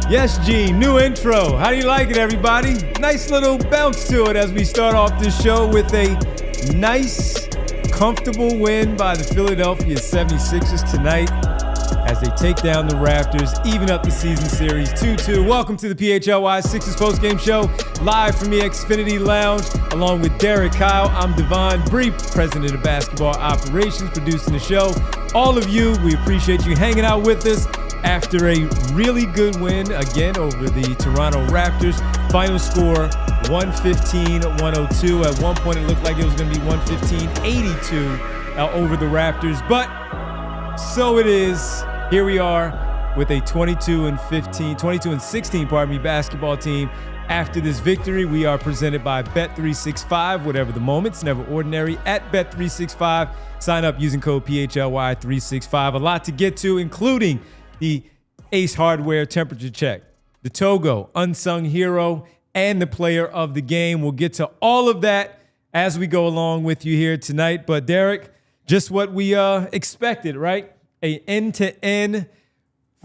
Yes, Gene, new intro. How do you like it, everybody? Nice little bounce to it as we start off this show with a nice, comfortable win by the Philadelphia 76ers tonight as they take down the Raptors, even up the season series 2-2. Welcome to the PHLY Sixers postgame show, live from the Xfinity Lounge, along with Derek Kyle. I'm Devon Bree, president of basketball operations, producing the show. All of you, we appreciate you hanging out with us after a really good win, again, over the Toronto Raptors. Final score, 115-102. At one point, it looked like it was going to be 115-82 over the Raptors, but so it is. Here we are with a 22-16 basketball team. After this victory, we are presented by Bet365. Whatever the moment, it's never ordinary at Bet365. Sign up using code PHLY365. A lot to get to, including the Ace Hardware temperature check, the Togo unsung hero, and the player of the game. We'll get to all of that as we go along with you here tonight. But Derek, just what we expected, right? A end-to-end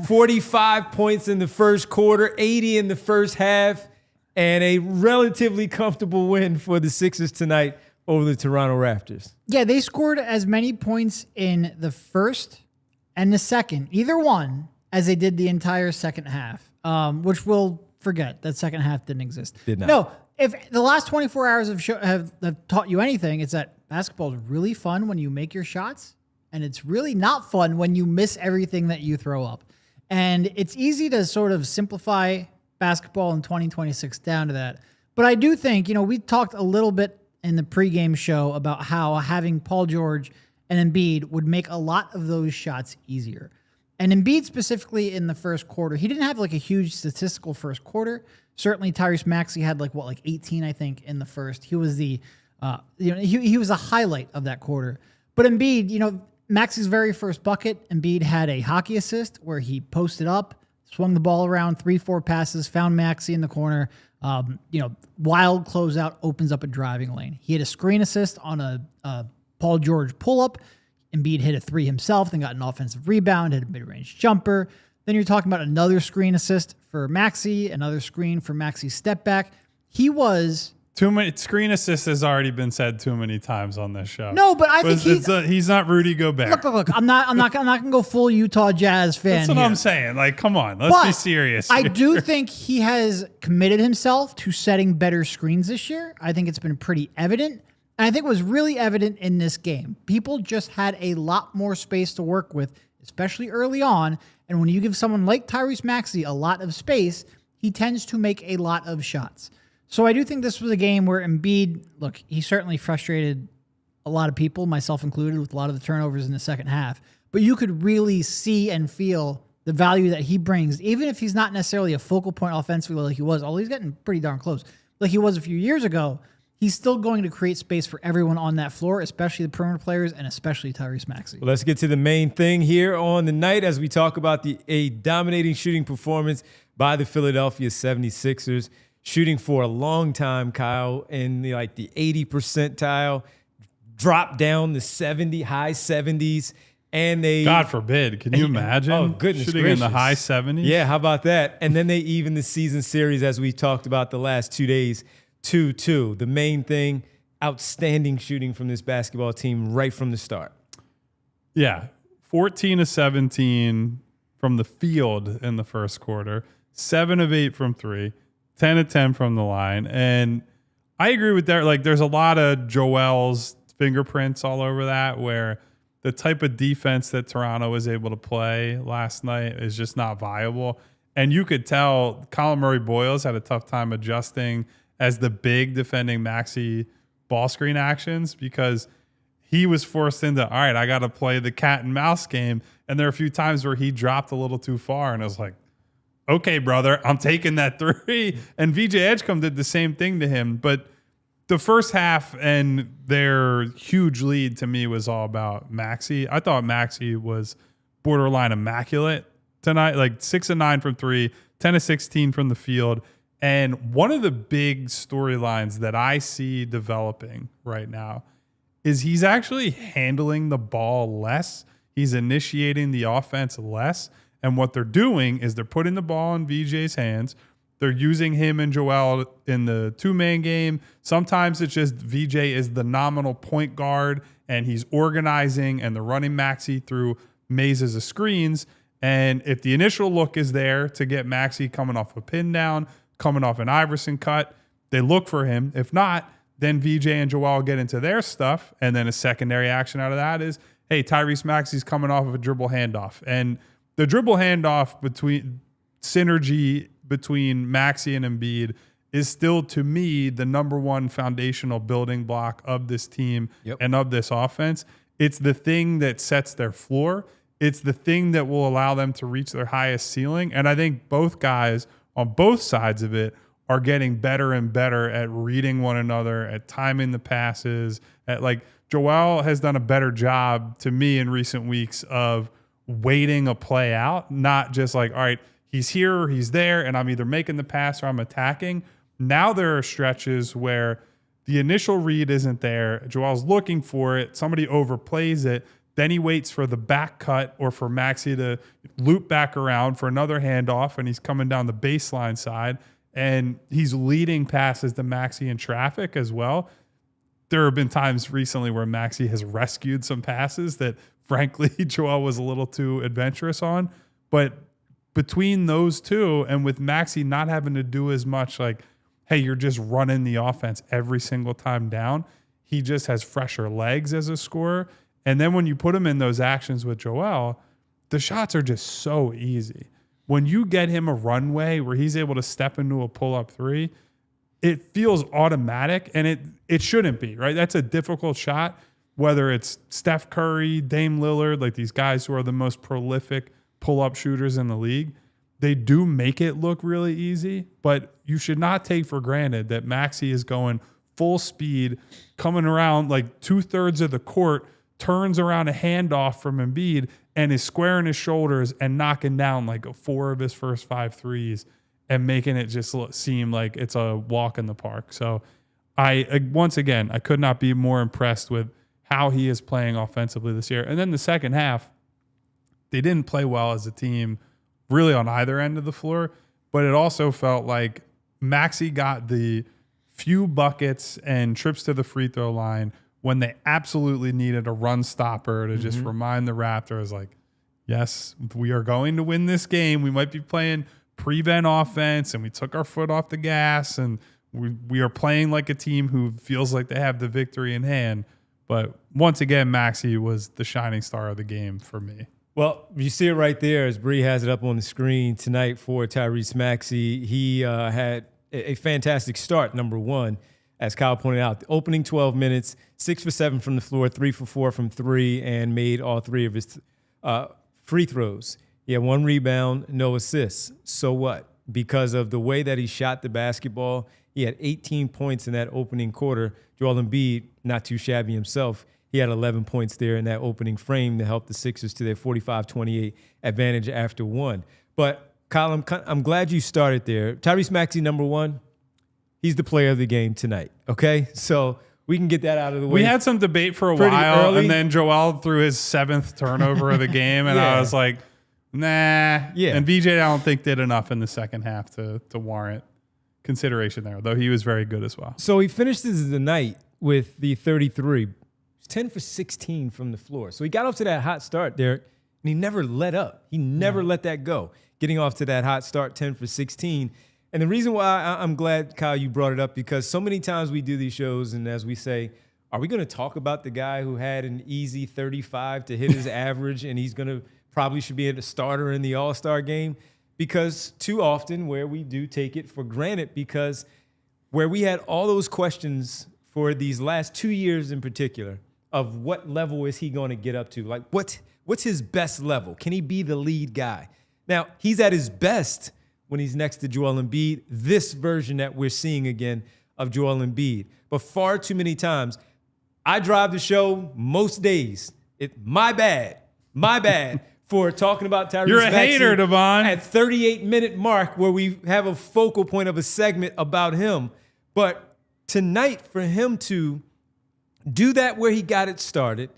45 points in the first quarter, 80 in the first half, and a relatively comfortable win for the Sixers tonight over the Toronto Raptors. Yeah, they scored as many points in the first and the second, either one, as they did the entire second half, which we'll forget. That second half didn't exist. Did not. No, if the last 24 hours have taught you anything, it's that basketball is really fun when you make your shots, and it's really not fun when you miss everything that you throw up. And it's easy to sort of simplify basketball in 2026 down to that. But I do think, we talked a little bit in the pregame show about how having Paul George and Embiid would make a lot of those shots easier. And Embiid specifically in the first quarter, he didn't have like a huge statistical first quarter. Certainly Tyrese Maxey had like 18, I think, in the first. He was he was a highlight of that quarter. But Embiid, Maxey's very first bucket, Embiid had a hockey assist where he posted up, swung the ball around, 3-4 passes, found Maxey in the corner. Wild closeout, opens up a driving lane. He had a screen assist on a Paul George pull-up. Embiid hit a three himself, then got an offensive rebound, hit a mid-range jumper. Then you're talking about another screen assist for Maxey, another screen for Maxey's step back. He was... Too many screen assists has already been said too many times on this show. No, but I think he's not Rudy Gobert. Look. I'm not gonna go full Utah Jazz fan. That's what here. I'm saying. Like, come on, let's be serious. I do think he has committed himself to setting better screens this year. I think it's been pretty evident. And I think it was really evident in this game. People just had a lot more space to work with, especially early on. And when you give someone like Tyrese Maxey a lot of space, he tends to make a lot of shots. So I do think this was a game where Embiid, he certainly frustrated a lot of people, myself included, with a lot of the turnovers in the second half. But you could really see and feel the value that he brings, even if he's not necessarily a focal point offensively like he was. Although he's getting pretty darn close, like he was a few years ago. He's still going to create space for everyone on that floor, especially the perimeter players and especially Tyrese Maxey. Well, let's get to the main thing here on the night as we talk about a dominating shooting performance by the Philadelphia 76ers. Shooting for a long time, Kyle, in the 80 percentile, dropped down the high 70s, and they... God forbid. Can you imagine? Oh, goodness shooting gracious. in the high 70s? Yeah, how about that? And then they even the season series, as we talked about the last 2 days, 2-2. The main thing, outstanding shooting from this basketball team right from the start. Yeah, 14 of 17 from the field in the first quarter, 7 of 8 from three, 10 of 10 from the line. And I agree with that. There's a lot of Joel's fingerprints all over that, where the type of defense that Toronto was able to play last night is just not viable. And you could tell Colin Murray-Boyles had a tough time adjusting as the big defending Maxey ball screen actions, because he was forced into, all right, I got to play the cat and mouse game. And there are a few times where he dropped a little too far, and I was like, okay, brother, I'm taking that three. And VJ Edgecombe did the same thing to him. But the first half and their huge lead to me was all about Maxey. I thought Maxey was borderline immaculate tonight, 6 of 9 from three, 10 of 16 from the field. And one of the big storylines that I see developing right now is he's actually handling the ball less. He's initiating the offense less. And what they're doing is they're putting the ball in VJ's hands. They're using him and Joel in the two-man game. Sometimes it's just VJ is the nominal point guard, and he's organizing, and they're running Maxey through mazes of screens. And if the initial look is there to get Maxey coming off a pin down, coming off an Iverson cut, they look for him. If not, then VJ and Joel get into their stuff. And then a secondary action out of that is, hey, Tyrese Maxey's coming off of a dribble handoff. And the dribble handoff synergy between Maxey and Embiid is still, to me, the number one foundational building block of this team and of this offense. It's the thing that sets their floor. It's the thing that will allow them to reach their highest ceiling. And I think both guys on both sides of it are getting better and better at reading one another, at timing the passes. Joel has done a better job, to me, in recent weeks of waiting a play out, not just like, all right, he's here or he's there, and I'm either making the pass or I'm attacking. Now there are stretches where the initial read isn't there. Joel's looking for it. Somebody overplays it. Then he waits for the back cut or for Maxey to loop back around for another handoff, and he's coming down the baseline side, and he's leading passes to Maxey in traffic as well. There have been times recently where Maxey has rescued some passes that, frankly, Joel was a little too adventurous on. But between those two, and with Maxey not having to do as much like, hey, you're just running the offense every single time down, he just has fresher legs as a scorer. And then when you put him in those actions with Joel, the shots are just so easy. When you get him a runway where he's able to step into a pull-up three, it feels automatic, and it shouldn't be, right? That's a difficult shot, whether it's Steph Curry, Dame Lillard, like these guys who are the most prolific pull-up shooters in the league. They do make it look really easy, but you should not take for granted that Maxey is going full speed, coming around like 2/3 of the court, turns around a handoff from Embiid, and is squaring his shoulders and knocking down like 4 of his first 5 threes and making it just seem like it's a walk in the park. So once again, I could not be more impressed with how he is playing offensively this year. And then the second half, they didn't play well as a team really on either end of the floor, but it also felt like Maxey got the few buckets and trips to the free throw line when they absolutely needed a run stopper to just remind the Raptors, like, yes, we are going to win this game. We might be playing prevent offense, and we took our foot off the gas, and we are playing like a team who feels like they have the victory in hand. But once again, Maxey was the shining star of the game for me. Well, you see it right there as Bree has it up on the screen tonight for Tyrese Maxey. He had a fantastic start, number one, as Kyle pointed out. The opening 12 minutes, 6 for 7 from the floor, 3 for 4 from 3, and made all 3 of his free throws. He had 1 rebound, no assists. So what? Because of the way that he shot the basketball, he had 18 points in that opening quarter. Joel Embiid, not too shabby himself, he had 11 points there in that opening frame to help the Sixers to their 45-28 advantage after 1. But, Kyle, I'm glad you started there. Tyrese Maxey, number 1, he's the player of the game tonight, okay? So we can get that out of the way. We had some debate for a while, early. And then Joel threw his 7th turnover of the game, and I was like, nah. Yeah. And VJ, I don't think, did enough in the second half to warrant consideration there, though he was very good as well. So he finishes the night with the 33. 10 for 16 from the floor. So he got off to that hot start, Derek, and he never let up. He never let that go. Getting off to that hot start, 10 for 16. And the reason why I'm glad, Kyle, you brought it up, because so many times we do these shows, and as we say, are we going to talk about the guy who had an easy 35 to hit his average, and he's going to probably should be a starter in the All-Star game? Because too often where we do take it for granted, because where we had all those questions for these last 2 years in particular, of what level is he going to get up to? Like, what's his best level? Can he be the lead guy? Now, he's at his best when he's next to Joel Embiid, this version that we're seeing again of Joel Embiid. But far too many times, I drive the show most days. My bad for talking about Tyrese Maxey. You're a hater, Devon. At 38-minute mark where we have a focal point of a segment about him. But tonight, for him to do that where he got it started,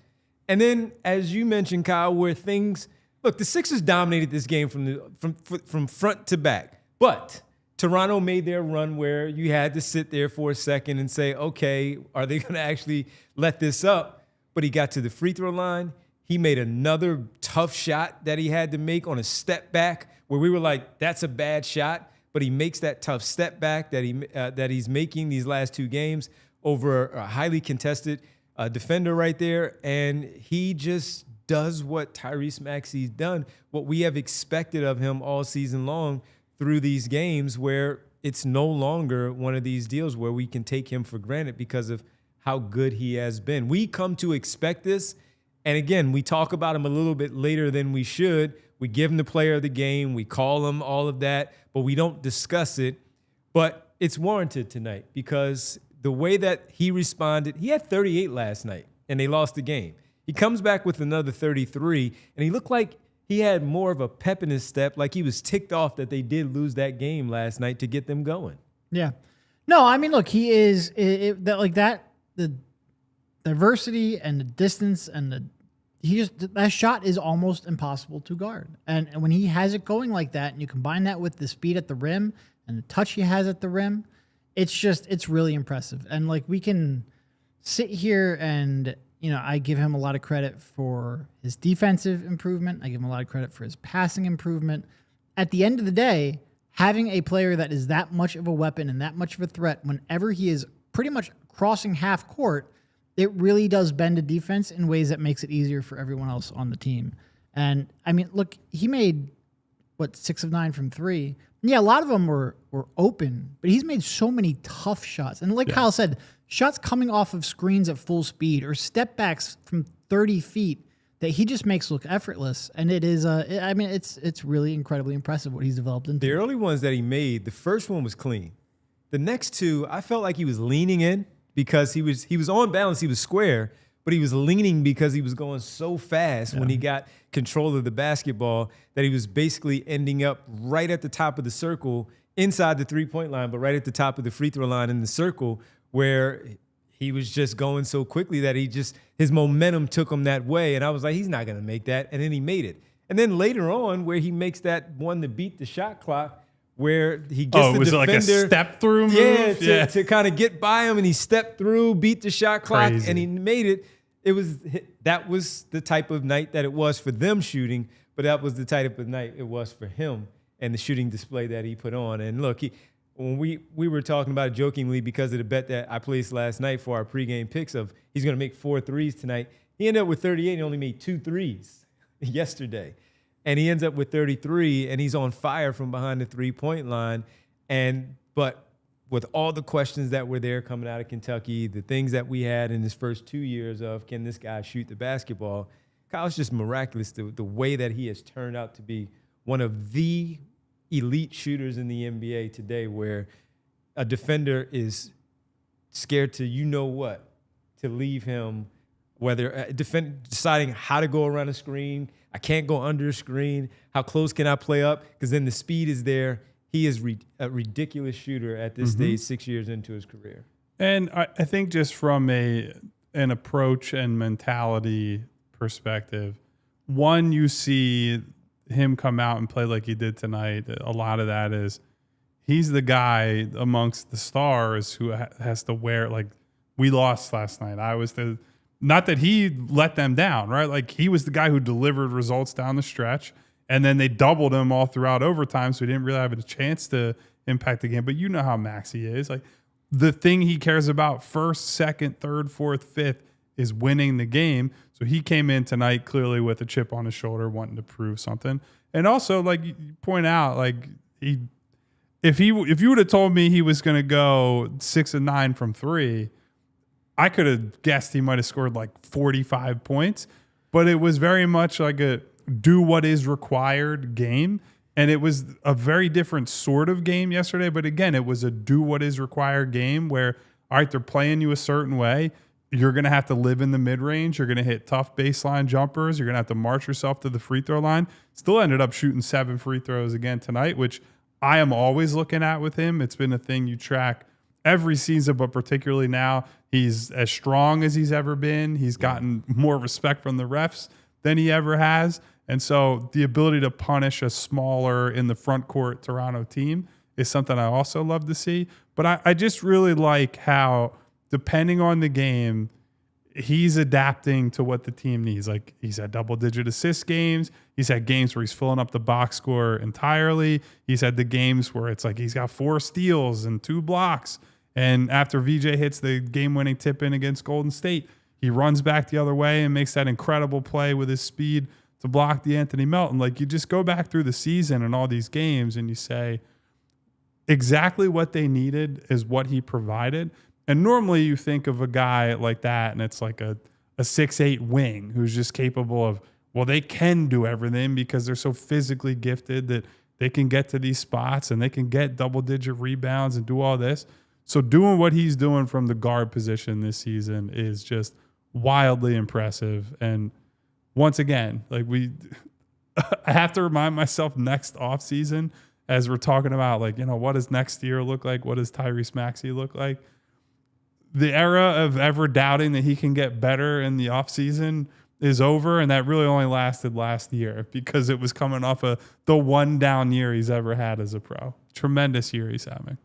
and then, as you mentioned, Kyle, where things Look, the Sixers dominated this game from front to back. But Toronto made their run where you had to sit there for a second and say, okay, are they going to actually let this up? But he got to the free throw line. He made another tough shot that he had to make on a step back where we were like, that's a bad shot. But he makes that tough step back that he's making these last two games over a highly contested defender right there. And he just does what Tyrese Maxey's done, what we have expected of him all season long through these games, where it's no longer one of these deals where we can take him for granted because of how good he has been. We come to expect this. And again, we talk about him a little bit later than we should. We give him the player of the game. We call him all of that, but we don't discuss it. But it's warranted tonight because the way that he responded, he had 38 last night, and they lost the game. He comes back with another 33, and he looked like he had more of a pep in his step, like he was ticked off that they did lose that game last night to get them going. Yeah. No, I mean, look, he is the diversity and the distance and that shot is almost impossible to guard. And when he has it going like that, and you combine that with the speed at the rim and the touch he has at the rim, it's really impressive. And like, we can sit here and, I give him a lot of credit for his defensive improvement. I give him a lot of credit for his passing improvement. At the end of the day, having a player that is that much of a weapon and that much of a threat whenever he is pretty much crossing half court, it really does bend a defense in ways that makes it easier for everyone else on the team. And I mean, look, he made 6 of 9 from 3. Yeah, a lot of them were open, but he's made so many tough shots. And like Kyle said, shots coming off of screens at full speed or step backs from 30 feet that he just makes look effortless. And it is, it's really incredibly impressive what he's developed into. The early ones that he made, the first one was clean. The next two, I felt like he was leaning in because he was on balance, he was square, but he was leaning because he was going so fast when he got control of the basketball that he was basically ending up right at the top of the circle, inside the three-point line, but right at the top of the free throw line in the circle, where he was just going so quickly that his momentum took him that way. And I was like, he's not going to make that. And then he made it. And then later on, where he makes that one to beat the shot clock, where he gets the defender. Like a step through move? To kind of get by him, and he stepped through, beat the shot clock, and he made it. That was the type of night that it was for them shooting, but that was the type of night it was for him and the shooting display that he put on. And look, when we were talking about it jokingly because of the bet that I placed last night for our pregame picks of he's going to make 4 threes tonight, he ended up with 38 and only made 2 threes yesterday. And he ends up with 33, and he's on fire from behind the three-point line. But with all the questions that were there coming out of Kentucky, the things that we had in his first 2 years of can this guy shoot the basketball, Kyle's just miraculous the way that he has turned out to be one of the elite shooters in the NBA today, where a defender is scared to to leave him, whether deciding how to go around a screen. I can't go under a screen. How close can I play up? Because then the speed is there. He is a ridiculous shooter at this stage, 6 years into his career. And I think just from an approach and mentality perspective, one, you see him come out and play like he did tonight. A lot of that is he's the guy amongst the stars who has to wear, like, we lost last night. Not that he let them down, right? Like, he was the guy who delivered results down the stretch, and then they doubled him all throughout overtime, so he didn't really have a chance to impact the game. But you know how Maxey is. Like, the thing he cares about first, second, third, fourth, fifth is winning the game. So he came in tonight clearly with a chip on his shoulder, wanting to prove something. And also, like you point out, like, if you would have told me he was going to go 6 of 9 from 3, I could have guessed he might have scored like 45 points, but it was very much like a do what is required game. And it was a very different sort of game yesterday. But again, it was a do what is required game where, all right, they're playing you a certain way. You're going to have to live in the mid-range. You're going to hit tough baseline jumpers. You're going to have to march yourself to the free throw line. Still ended up shooting 7 free throws again tonight, which I am always looking at with him. It's been a thing you track every season, but particularly now. He's as strong as he's ever been. He's gotten more respect from the refs than he ever has. And so the ability to punish a smaller in the front court Toronto team is something I also love to see. But I just really like how, depending on the game, he's adapting to what the team needs. Like, he's had double-digit assist games. He's had games where he's filling up the box score entirely. He's had the games where it's like he's got 4 steals and 2 blocks. And after VJ hits the game-winning tip-in against Golden State, he runs back the other way and makes that incredible play with his speed to block the Anthony Melton. Like, you just go back through the season and all these games and you say exactly what they needed is what he provided. And normally you think of a guy like that and it's like a 6'8" wing who's just capable of, well, they can do everything because they're so physically gifted that they can get to these spots and they can get double-digit rebounds and do all this. So doing what he's doing from the guard position this season is just wildly impressive. And once again, like I have to remind myself next offseason as we're talking about, like, what does next year look like? What does Tyrese Maxey look like? The era of ever doubting that he can get better in the offseason is over, and that really only lasted last year because it was coming off the one down year he's ever had as a pro. Tremendous year he's having.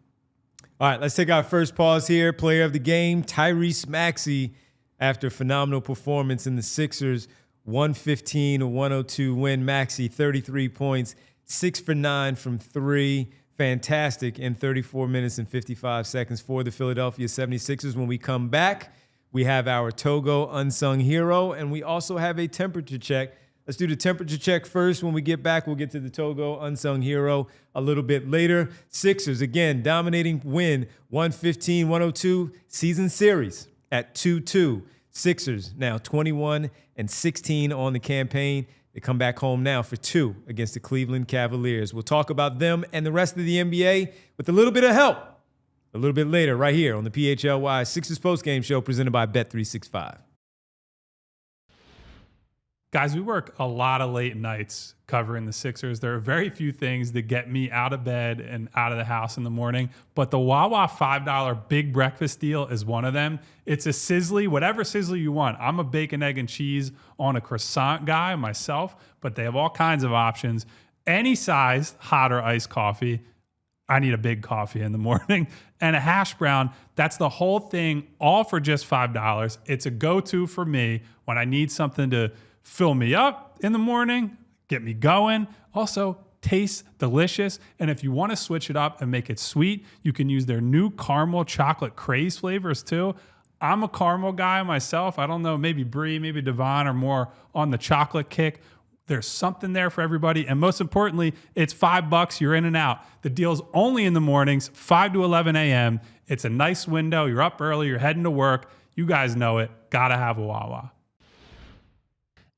All right, let's take our first pause here. Player of the game, Tyrese Maxey, after a phenomenal performance in the Sixers, 115-102 win. Maxey, 33 points, 6 for 9 from 3. Fantastic in 34 minutes and 55 seconds for the Philadelphia 76ers. When we come back, we have our Togo Unsung Hero, and we also have a temperature check. Let's do the temperature check first. When we get back, we'll get to the Togo Unsung Hero a little bit later. Sixers, again, dominating win, 115-102, season series at 2-2. Sixers now 21-16 on the campaign. They come back home now for 2 against the Cleveland Cavaliers. We'll talk about them and the rest of the NBA with a little bit of help a little bit later right here on the PHLY Sixers postgame show presented by Bet365. Guys, we work a lot of late nights covering the Sixers. There are very few things that get me out of bed and out of the house in the morning, but the Wawa $5 big breakfast deal is one of them. It's a sizzly, whatever sizzle you want. I'm a bacon, egg, and cheese on a croissant guy myself, but they have all kinds of options. Any size, hot or iced coffee. I need a big coffee in the morning. And a hash brown. That's the whole thing, all for just $5. It's a go-to for me when I need something to fill me up in the morning, get me going. Also, tastes delicious. And if you want to switch it up and make it sweet, you can use their new caramel chocolate craze flavors too. I'm a caramel guy myself. I don't know, maybe Bree, maybe Devon are more on the chocolate kick. There's something there for everybody. And most importantly, it's $5. You're in and out. The deal's only in the mornings, 5 to 11 a.m. It's a nice window. You're up early. You're heading to work. You guys know it. Gotta have a Wawa.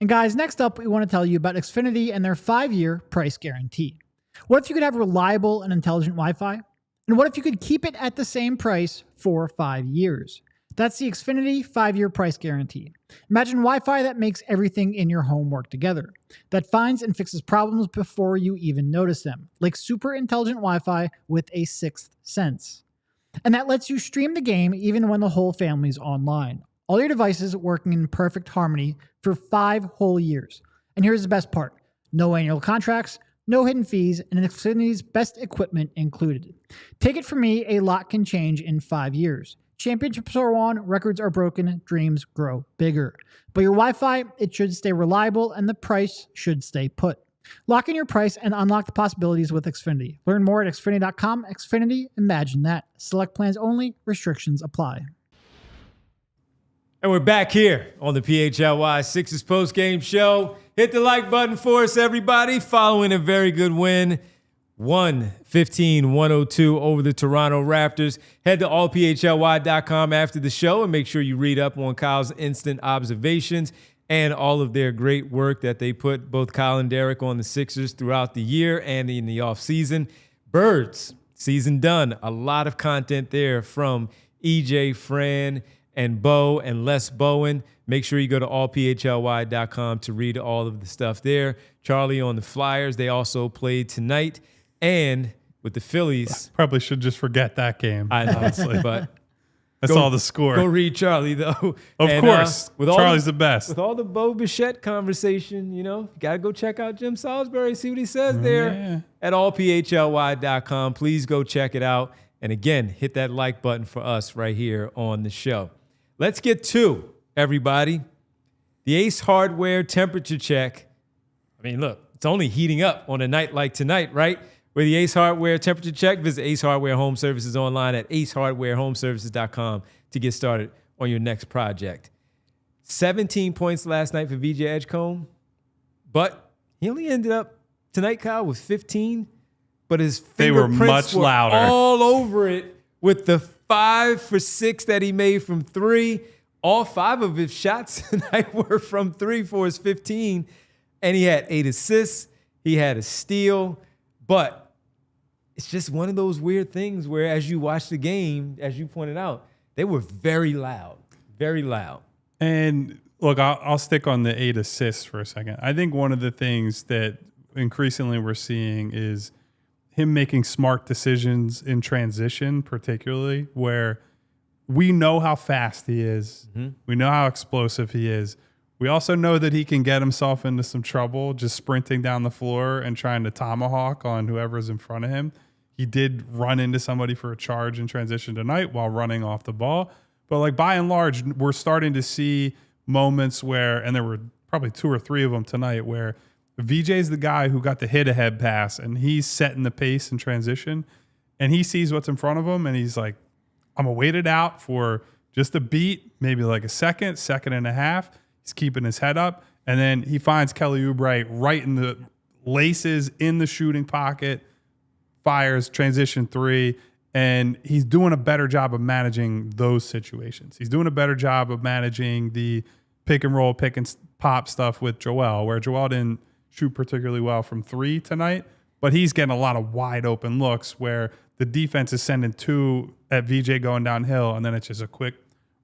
And guys, next up, we want to tell you about Xfinity and their 5-year price guarantee. What if you could have reliable and intelligent Wi-Fi? And what if you could keep it at the same price for 5 years? That's the Xfinity 5-year price guarantee. Imagine Wi-Fi that makes everything in your home work together, that finds and fixes problems before you even notice them, like super intelligent Wi-Fi with a sixth sense. And that lets you stream the game even when the whole family's online. All your devices working in perfect harmony for 5 whole years. And here's the best part. No annual contracts, no hidden fees, and Xfinity's best equipment included. Take it from me, a lot can change in 5 years. Championships are won, records are broken, dreams grow bigger. But your Wi-Fi, it should stay reliable, and the price should stay put. Lock in your price and unlock the possibilities with Xfinity. Learn more at Xfinity.com. Xfinity, imagine that. Select plans only, restrictions apply. And we're back here on the PHLY Sixers postgame show. Hit the like button for us, everybody. Following a very good win, 115-102 over the Toronto Raptors. Head to allphly.com after the show and make sure you read up on Kyle's instant observations and all of their great work that they put, both Kyle and Derek, on the Sixers throughout the year and in the offseason. Birds, season done. A lot of content there from EJ, Fran, and Bo and Les Bowen. Make sure you go to allphly.com to read all of the stuff there. Charlie on the Flyers. They also played tonight. And with the Phillies. Probably should just forget that game. I know, but I saw the score. Go read Charlie, though. Of course. Charlie's the best. With all the Bo Bichette conversation, you got to go check out Jim Salisbury, see what he says there at allphly.com. Please go check it out. And again, hit that like button for us right here on the show. Let's get to, everybody, the Ace Hardware temperature check. I mean, look, it's only heating up on a night like tonight, right? With the Ace Hardware temperature check, visit Ace Hardware Home Services online at acehardwarehomeservices.com to get started on your next project. 17 points last night for VJ Edgecombe, but he only ended up tonight, Kyle, with 15. But his fingerprints were much louder, all over it with the 5 for 6 that he made from 3. All 5 of his shots tonight were from 3 for his 15. And he had 8 assists. He had a steal. But it's just one of those weird things where as you watch the game, as you pointed out, they were very loud, very loud. And look, I'll stick on the 8 assists for a second. I think one of the things that increasingly we're seeing is him making smart decisions in transition, particularly where we know how fast he is. Mm-hmm. We know how explosive he is. We also know that he can get himself into some trouble just sprinting down the floor and trying to tomahawk on whoever's in front of him. He did run into somebody for a charge in transition tonight while running off the ball. But like by and large, we're starting to see moments where, and there were probably 2 or 3 of them tonight, where VJ's the guy who got the hit-ahead pass, and he's setting the pace in transition, and he sees what's in front of him, and he's like, I'm going to wait it out for just a beat, maybe like a second and a half. He's keeping his head up, and then he finds Kelly Oubre right in the laces in the shooting pocket, fires, transition 3, and he's doing a better job of managing those situations. He's doing a better job of managing the pick and roll, pick and pop stuff with Joel, where Joel didn't shoot particularly well from 3 tonight, but he's getting a lot of wide open looks where the defense is sending 2 at VJ going downhill, and then it's just a quick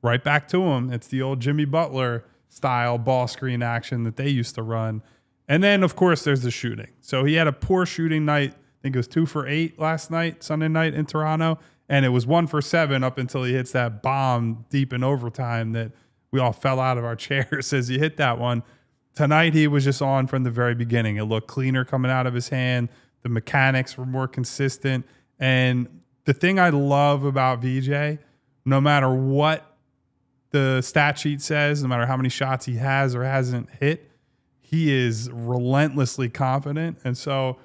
right back to him. It's the old Jimmy Butler style ball screen action that they used to run. And then, of course, there's the shooting. So he had a poor shooting night. I think it was 2 for 8 last night, Sunday night in Toronto, and it was 1 for 7 up until he hits that bomb deep in overtime that we all fell out of our chairs as he hit that one. Tonight, he was just on from the very beginning. It looked cleaner coming out of his hand. The mechanics were more consistent. And the thing I love about VJ, no matter what the stat sheet says, no matter how many shots he has or hasn't hit, he is relentlessly confident. And so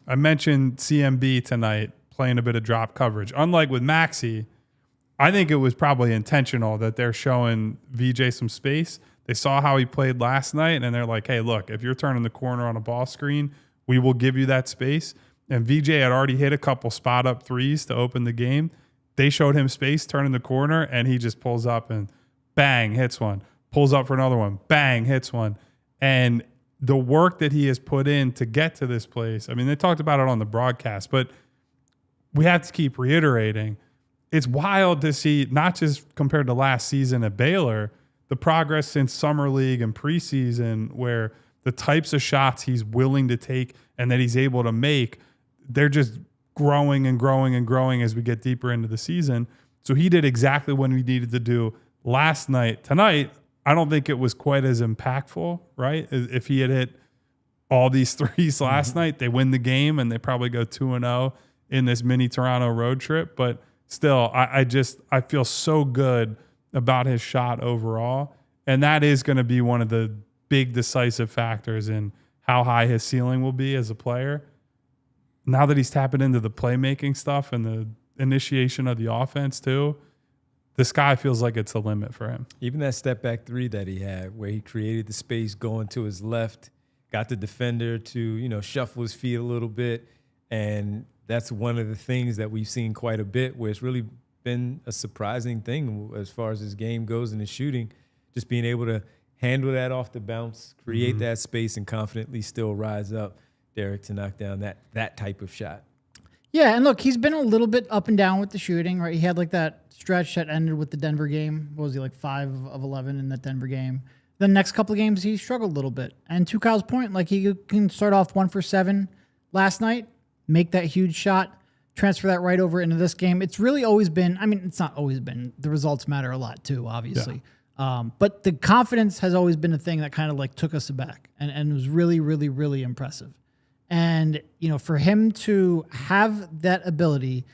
I mentioned CMB tonight playing a bit of drop coverage. Unlike with Maxey, I think it was probably intentional that they're showing VJ some space. They saw how he played last night, and they're like, hey, look, if you're turning the corner on a ball screen, we will give you that space. And VJ had already hit a couple spot-up threes to open the game. They showed him space, turning the corner, and he just pulls up and bang, hits one. Pulls up for another one, bang, hits one. And the work that he has put in to get to this place, I mean, they talked about it on the broadcast, but we have to keep reiterating. It's wild to see, not just compared to last season at Baylor, the progress since summer league and preseason, where the types of shots he's willing to take and that he's able to make, they're just growing and growing and growing as we get deeper into the season. So he did exactly what he needed to do last night. Tonight, I don't think it was quite as impactful, right? If he had hit all these threes last night, they win the game and they probably go 2-0 in this mini Toronto road trip. But still, I feel so good about his shot overall. And that is going to be one of the big decisive factors in how high his ceiling will be as a player. Now that he's tapping into the playmaking stuff and the initiation of the offense too, the sky feels like it's the limit for him. Even that step back 3 that he had where he created the space going to his left, got the defender to, shuffle his feet a little bit. And that's one of the things that we've seen quite a bit where it's really been a surprising thing as far as his game goes and his shooting, just being able to handle that off the bounce, create that space, and confidently still rise up, Derek, to knock down that type of shot. Yeah, and look, he's been a little bit up and down with the shooting, right? He had like that stretch that ended with the Denver game. What was he, like 5 of 11 in that Denver game? The next couple of games, he struggled a little bit. And to Kyle's point, like he can start off 1 for 7 last night, make that huge shot. transfer that right over into this game. It's really always been, I mean, it's not always been, the results matter a lot too, obviously. Yeah. But the confidence has always been a thing that kind of like took us aback and was really, really, really impressive. And, you know, for him to have that ability,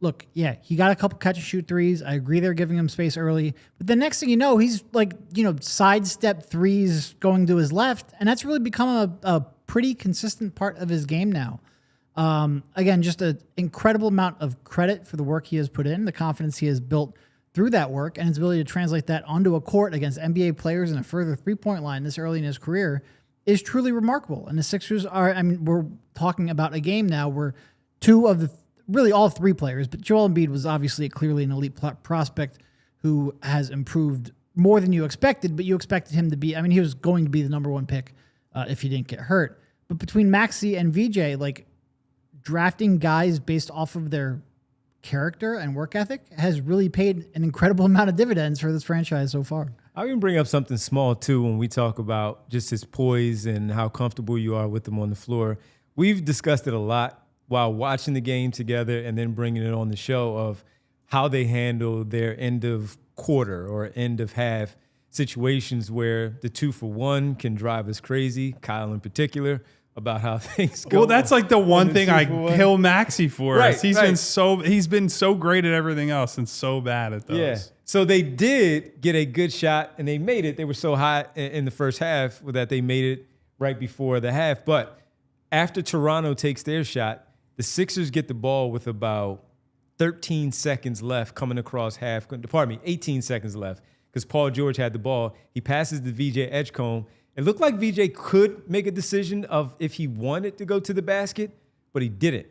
look, yeah, he got a couple catch and shoot threes. I agree they're giving him space early. But the next thing you know, he's like, you know, sidestep threes going to his left. And that's really become a pretty consistent part of his game now. Again, just an incredible amount of credit for the work he has put in, the confidence he has built through that work, and his ability to translate that onto a court against NBA players and a further three-point line this early in his career is truly remarkable. And the Sixers are, I mean, we're talking about a game now where two of the, really all three players, but Joel Embiid was obviously clearly an elite prospect who has improved more than you expected, but you expected him to be, I mean, he was going to be the number one pick if he didn't get hurt. But between Maxey and VJ, like, drafting guys based off of their character and work ethic has really paid an incredible amount of dividends for this franchise so far. I'll even bring up something small, too, when we talk about just his poise and how comfortable you are with him on the floor. We've discussed it a lot while watching the game together and then bringing it on the show of how they handle their end of quarter or end of half situations where the 2-for-1 can drive us crazy, Kyle in particular, about how things go. Well, that's like the one thing I kill Maxey for. Right, he's been so great at everything else and so bad at those. Yeah. So they did get a good shot and they made it. They were so hot in the first half that they made it right before the half. But after Toronto takes their shot, the Sixers get the ball with about 13 seconds left coming across half. Pardon me, 18 seconds left because Paul George had the ball. He passes to VJ Edgecombe. It looked like VJ could make a decision of if he wanted to go to the basket, but he didn't.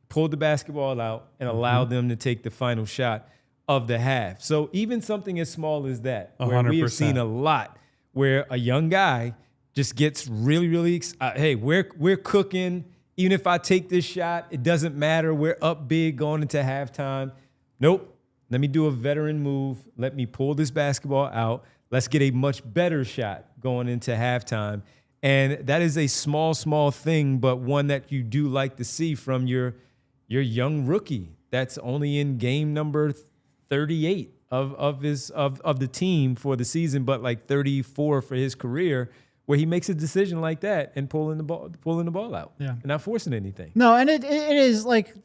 Pulled the basketball out and allowed them to take the final shot of the half. So even something as small as that, where 100%. we have seen a lot, where a young guy just gets really, really, hey, we're cooking. Even if I take this shot, it doesn't matter. We're up big going into halftime. Nope. Let me do a veteran move. Let me pull this basketball out. Let's get a much better shot going into halftime. And that is a small, small thing, but one that you do like to see from your young rookie that's only in game number 38 of the team for the season, but like 34 for his career, where he makes a decision like that and pulling the ball out. Yeah. And not forcing anything. No, and it is like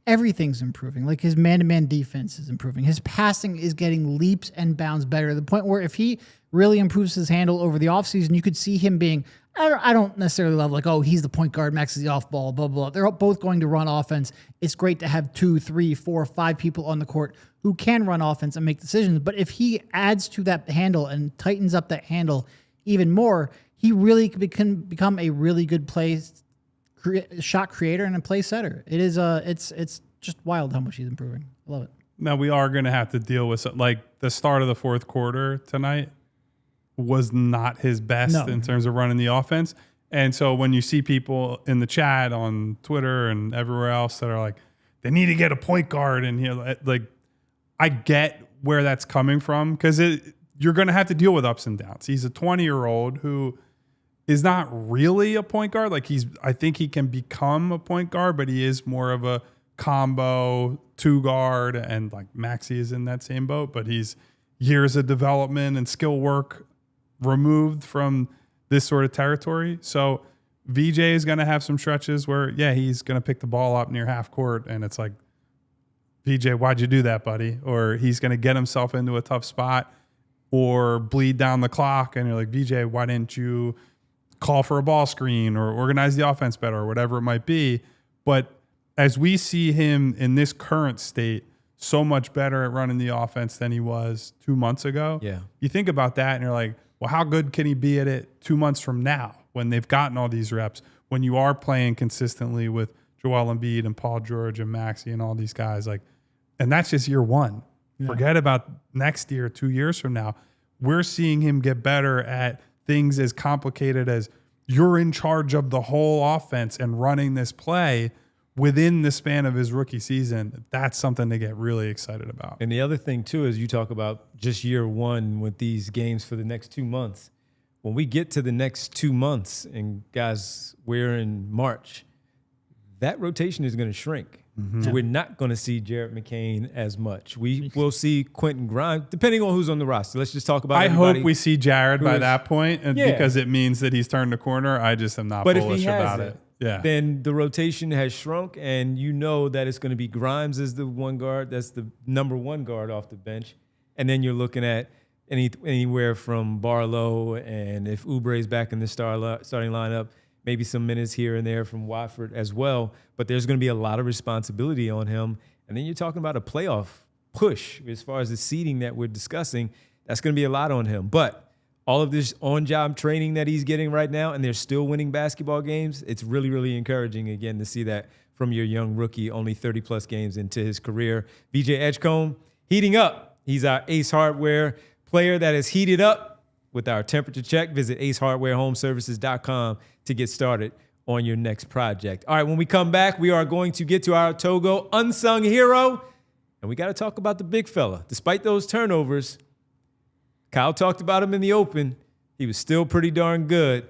everything's improving. Like his man-to-man defense is improving. His passing is getting leaps and bounds better to the point where if he really improves his handle over the offseason, you could see him being, I don't necessarily love like, oh, he's the point guard, Max is the off ball, blah, blah, blah. They're both going to run offense. It's great to have 2, 3, 4, 5 people on the court who can run offense and make decisions. But if he adds to that handle and tightens up that handle even more, he really can become a really good shot creator and a play setter. It is it's just wild how much he's improving. I love it. Now we are going to have to deal with like the start of the fourth quarter tonight was not his best in terms of running the offense. And so when you see people in the chat on Twitter and everywhere else that are like, they need to get a point guard in here, like I get where that's coming from because you're going to have to deal with ups and downs. He's a 20-year-old who is not really a point guard. Like I think he can become a point guard, but he is more of a combo 2-guard, and like Maxey is in that same boat, but he's years of development and skill work removed from this sort of territory. So VJ is going to have some stretches where, yeah, he's going to pick the ball up near half court and it's like, VJ, why'd you do that, buddy? Or he's going to get himself into a tough spot or bleed down the clock. And you're like, VJ, why didn't you call for a ball screen or organize the offense better or whatever it might be? But as we see him in this current state, so much better at running the offense than he was 2 months ago. Yeah. You think about that and you're like, well, how good can he be at it 2 months from now when they've gotten all these reps, when you are playing consistently with Joel Embiid and Paul George and Maxey and all these guys? Like, and that's just year one. Yeah. Forget about next year, 2 years from now. We're seeing him get better at things as complicated as you're in charge of the whole offense and running this play within the span of his rookie season. That's something to get really excited about. And the other thing, too, is you talk about just year one with these games for the next 2 months. When we get to the next 2 months, and guys, we're in March, that rotation is going to shrink. So we're not going to see Jarrett McCain as much. We will see Quentin Grimes, depending on who's on the roster. Let's just talk about I everybody hope we see Jared by that point, and Yeah. because it means that he's turned a corner. I just am not But if bullish he about hasn't, it. Yeah. then the rotation has shrunk, and you know that it's going to be Grimes as the one guard. That's the number one guard off the bench. And then you're looking at anywhere from Barlow, and if Oubre's back in the starting lineup, maybe some minutes here and there from Watford as well. But there's going to be a lot of responsibility on him. And then you're talking about a playoff push as far as the seeding that we're discussing. That's going to be a lot on him. But all of this on-job training that he's getting right now, and they're still winning basketball games, it's really, really encouraging, again, to see that from your young rookie, only 30-plus games into his career. VJ Edgecombe, heating up. He's our Ace Hardware player that is heated up with our temperature check. Visit acehardwarehomeservices.com to get started on your next project. All right, when we come back, we are going to get to our Togo unsung hero, and we got to talk about the big fella. Despite those turnovers, Kyle talked about him in the open. He was still pretty darn good.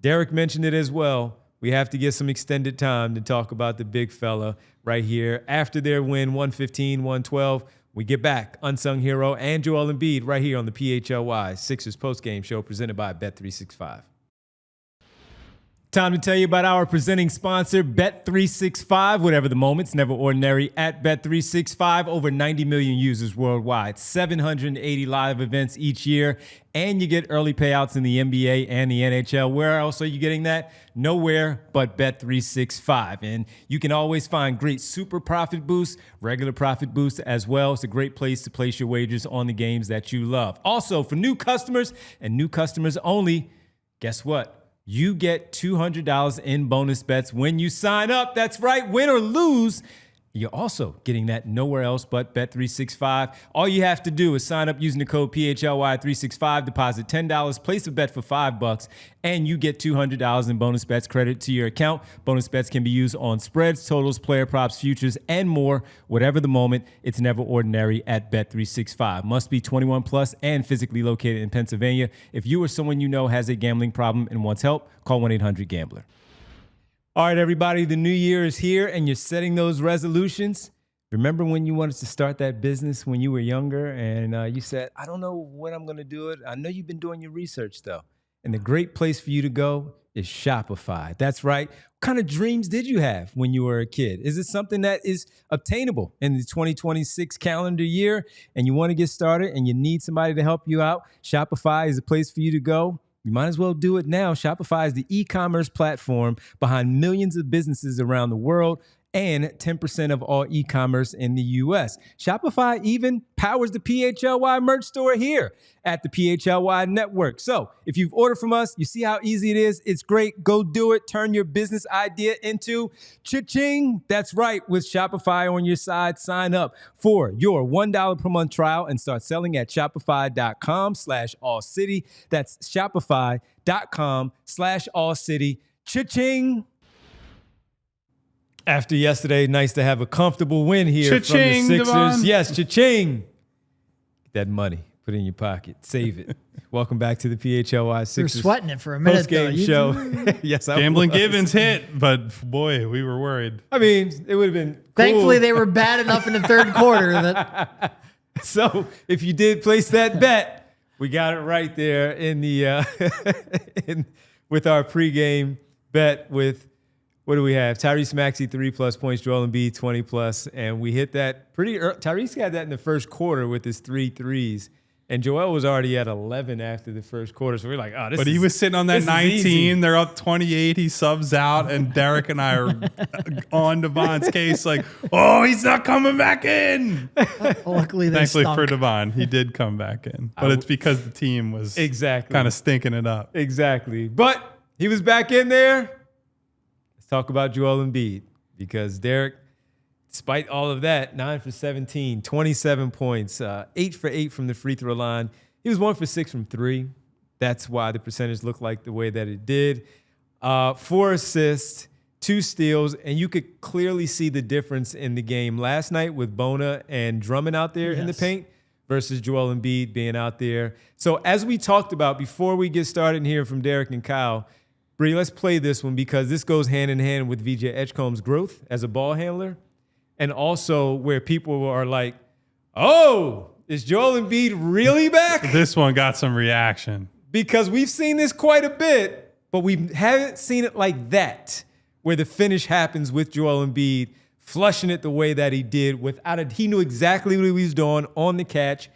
Derek mentioned it as well. We have to get some extended time to talk about the big fella right here. After their win, 115-112, we get back. Unsung hero and Joel Embiid right here on the PHLY Sixers postgame show presented by Bet365. Time to tell you about our presenting sponsor, Bet365. Whatever the moment's never ordinary at Bet365. Over 90 million users worldwide, 780 live events each year, and you get early payouts in the NBA and the NHL. Where else are you getting that? Nowhere but Bet365. And you can always find great super profit boosts, regular profit boosts as well. It's a great place to place your wagers on the games that you love. Also, for new customers and new customers only, guess what? You get $200 in bonus bets when you sign up. That's right, win or lose. You're also getting that nowhere else but Bet365. All you have to do is sign up using the code PHLY365, deposit $10, place a bet for $5, and you get $200 in bonus bets credit to your account. Bonus bets can be used on spreads, totals, player props, futures, and more. Whatever the moment, it's never ordinary at Bet365. Must be 21 plus and physically located in Pennsylvania. If you or someone you know has a gambling problem and wants help, call 1-800-GAMBLER. All right, everybody, the new year is here and you're setting those resolutions. Remember when you wanted to start that business when you were younger and you said, I don't know when I'm going to do it. I know you've been doing your research, though. And the great place for you to go is Shopify. That's right. What kind of dreams did you have when you were a kid? Is it something that is obtainable in the 2026 calendar year and you want to get started and you need somebody to help you out? Shopify is a place for you to go. You might as well do it now. Shopify is the e-commerce platform behind millions of businesses around the world and 10% of all e-commerce in the U.S. Shopify even powers the PHLY merch store here at the PHLY network. So if you've ordered from us, you see how easy it is. It's great. Go do it. Turn your business idea into cha-ching. That's right. With Shopify on your side, sign up for your $1 per month trial and start selling at shopify.com/allcity. That's shopify.com/allcity. Cha-ching. After yesterday, nice to have a comfortable win here Cha-ching, from the Sixers. Devon. Yes, cha-ching. Get that money. Put it in your pocket. Save it. Welcome back to the PHLY Sixers. You're sweating it for a minute, though. Post-game show. Yes, I Gambling was. Givens hit, but boy, we were worried. I mean, it would have been cool. Thankfully, they were bad enough in the third quarter that So if you did place that bet, we got it right there in the with our pregame bet with, what do we have? Tyrese Maxey, 3+ points, Joel Embiid, 20+, and we hit that pretty early. Tyrese got that in the first quarter with his 3 threes, and Joel was already at 11 after the first quarter, so we're like, oh, this But is, he was sitting on that this is 19. easy. They're up 28. He subs out, and Derek and I are on Devon's case, like, oh, he's not coming back in. luckily they Thankfully stunk. for Devon, he did come back in, but it's because the team was Exactly. kind of stinking it up. Exactly. But he was back in there. Let's talk about Joel Embiid, because Derek, despite all of that, 9 for 17, 27 points, 8 for 8 from the free throw line. He was 1 for 6 from 3. That's why the percentage looked like the way that it did. 4 assists, 2 steals, and you could clearly see the difference in the game last night with Bona and Drummond out there in the Yes. paint versus Joel Embiid being out there. So as we talked about before we get started and hear from Derek and Kyle, Bree, let's play this one because this goes hand in hand with VJ Edgecombe's growth as a ball handler, and also where people are like, oh, is Joel Embiid really back? This one got some reaction. Because we've seen this quite a bit, but we haven't seen it like that, where the finish happens with Joel Embiid flushing it the way that he did without it. He knew exactly what he was doing on the catch.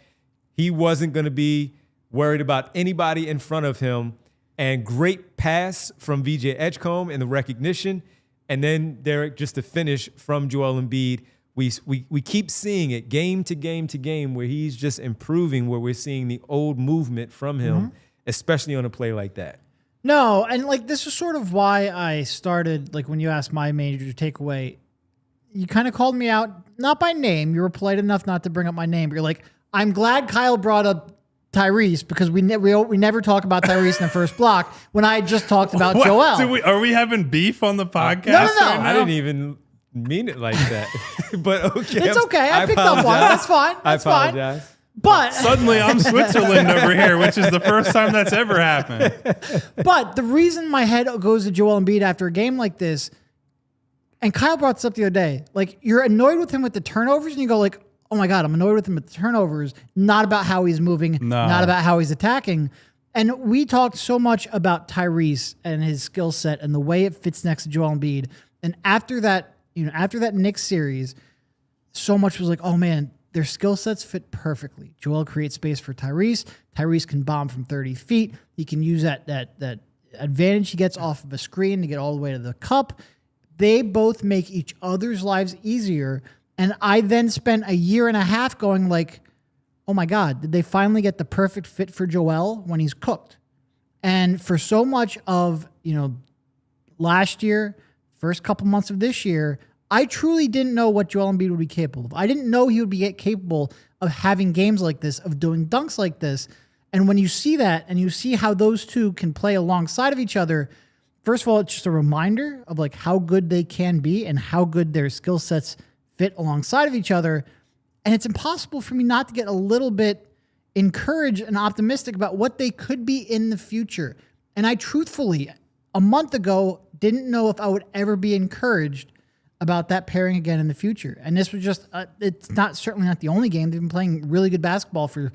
He wasn't going to be worried about anybody in front of him. And great pass from VJ Edgecombe and the recognition. And then Derek, just the finish from Joel Embiid. We keep seeing it game to game to game where he's just improving, where we're seeing the old movement from him, especially on a play like that. No, and like this is sort of why I started, like when you asked my major takeaway, you kind of called me out, not by name. You were polite enough not to bring up my name. But you're like, I'm glad Kyle brought up Tyrese because we never talk about Tyrese in the first block when I just talked about Joel. Are we having beef on the podcast? No. Right now? I didn't even mean it like that. But okay. It's okay. I picked up on it. That's fine. That's I apologize. fine. But suddenly I'm Switzerland over here, which is the first time that's ever happened. But the reason my head goes to Joel Embiid after a game like this, and Kyle brought this up the other day, like you're annoyed with him with the turnovers and you go like, oh my God, I'm annoyed with him with the turnovers, not about how he's moving, not about how he's attacking. And we talked so much about Tyrese and his skill set and the way it fits next to Joel Embiid. And after that Knicks series, so much was like, oh man, their skill sets fit perfectly. Joel creates space for Tyrese. Tyrese can bomb from 30 feet. He can use that advantage he gets off of a screen to get all the way to the cup. They both make each other's lives easier. And I then spent a year and a half going like, oh my God, did they finally get the perfect fit for Joel when he's cooked? And for so much of, last year, first couple months of this year, I truly didn't know what Joel Embiid would be capable of. I didn't know he would be capable of having games like this, of doing dunks like this. And when you see that and you see how those two can play alongside of each other, first of all, it's just a reminder of like how good they can be and how good their skill sets fit alongside of each other. And it's impossible for me not to get a little bit encouraged and optimistic about what they could be in the future. And I truthfully, a month ago, didn't know if I would ever be encouraged about that pairing again in the future. And this was just, it's certainly not the only game. They've been playing really good basketball for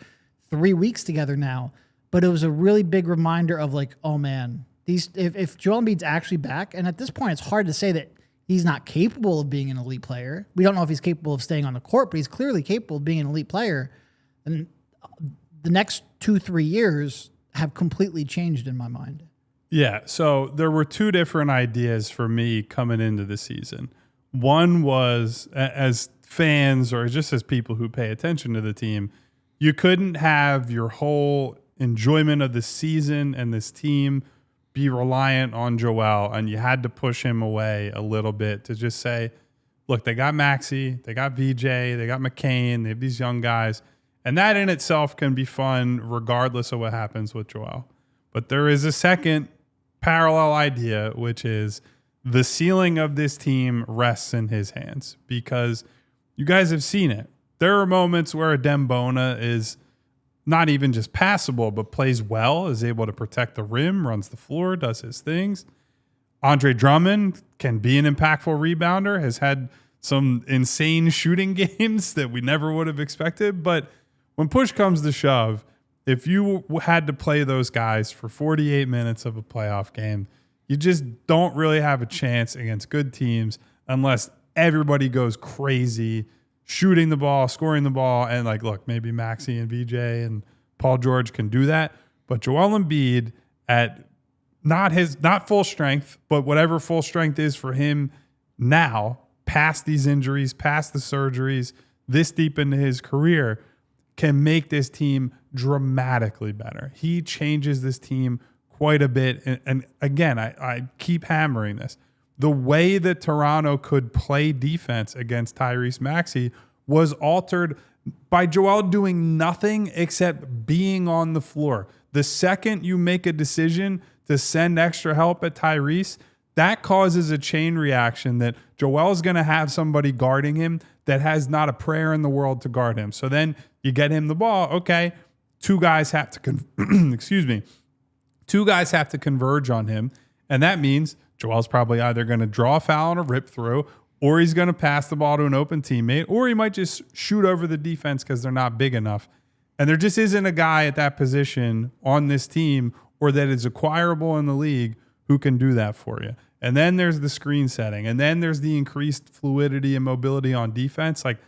3 weeks together now. But it was a really big reminder of like, oh man, if Joel Embiid's actually back, and at this point, it's hard to say that he's not capable of being an elite player. We don't know if he's capable of staying on the court, but he's clearly capable of being an elite player. And the next 2-3 years have completely changed in my mind. Yeah, so there were two different ideas for me coming into the season. One was, as fans or just as people who pay attention to the team, you couldn't have your whole enjoyment of the season and this team be reliant on Joel, and you had to push him away a little bit to just say, look, they got Maxey, they got VJ, they got McCain, they have these young guys, and that in itself can be fun regardless of what happens with Joel. But there is a second parallel idea, which is the ceiling of this team rests in his hands, because you guys have seen it. There are moments where Dembona is not even just passable, but plays well, is able to protect the rim, runs the floor, does his things. Andre Drummond can be an impactful rebounder, has had some insane shooting games that we never would have expected. But when push comes to shove, if you had to play those guys for 48 minutes of a playoff game, you just don't really have a chance against good teams unless everybody goes crazy, shooting the ball, scoring the ball, and like, look, maybe Maxey and VJ and Paul George can do that. But Joel Embiid at not full strength, but whatever full strength is for him now, past these injuries, past the surgeries, this deep into his career, can make this team dramatically better. He changes this team quite a bit. And again, I keep hammering this. The way that Toronto could play defense against Tyrese Maxey was altered by Joel doing nothing except being on the floor. The second you make a decision to send extra help at Tyrese, that causes a chain reaction that Joel's going to have somebody guarding him that has not a prayer in the world to guard him. So then you get him the ball. Okay, two guys have to converge on him. And that means Joel's probably either going to draw a foul on a rip through, or he's going to pass the ball to an open teammate, or he might just shoot over the defense because they're not big enough. And there just isn't a guy at that position on this team or that is acquirable in the league who can do that for you. And then there's the screen setting. And then there's the increased fluidity and mobility on defense. Like,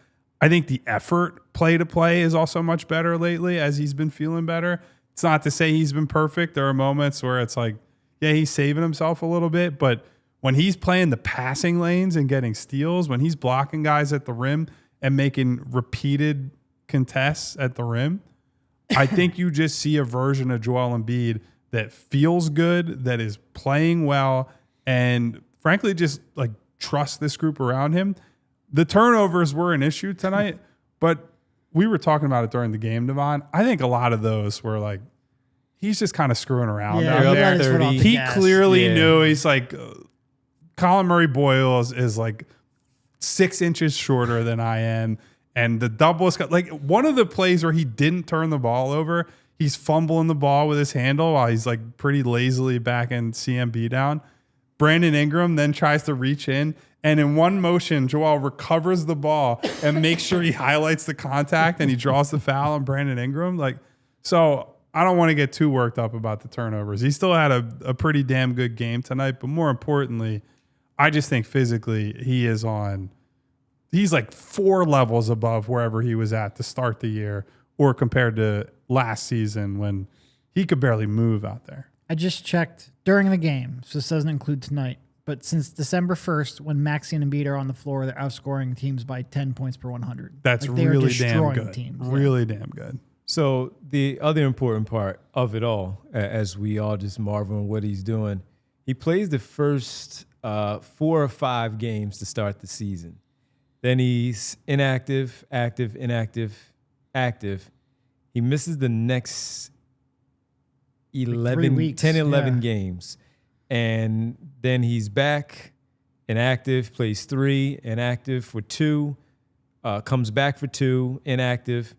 I think the effort play to play is also much better lately as he's been feeling better. It's not to say he's been perfect. There are moments where it's like, yeah, he's saving himself a little bit. But when he's playing the passing lanes and getting steals, when he's blocking guys at the rim and making repeated contests at the rim, I think you just see a version of Joel Embiid that feels good, that is playing well, and frankly, just like trust this group around him. The turnovers were an issue tonight, but we were talking about it during the game, Devon. I think a lot of those were like, he's just kind of screwing around out there. He clearly knew. He's like, Colin Murray-Boyle is like 6 inches shorter than I am. And the double is like one of the plays where he didn't turn the ball over. He's fumbling the ball with his handle while he's like pretty lazily backing CMB down. Brandon Ingram then tries to reach in, and in one motion, Joel recovers the ball and makes sure he highlights the contact, and he draws the foul on Brandon Ingram. Like, so I don't want to get too worked up about the turnovers. He still had a pretty damn good game tonight, but more importantly, I just think physically he's like 4 levels above wherever he was at to start the year, or compared to last season when he could barely move out there. I just checked during the game, so this doesn't include tonight, but since December 1st, when Maxey and Embiid are on the floor, they're outscoring teams by 10 points per 100. That's like really damn good. Teams. Really damn good. So the other important part of it all, as we all just marvel at what he's doing, he plays the first 4 or 5 games to start the season. Then he's inactive, active, inactive, active. He misses the next 11 games. And then he's back, inactive, plays 3, inactive for 2, comes back for 2, inactive.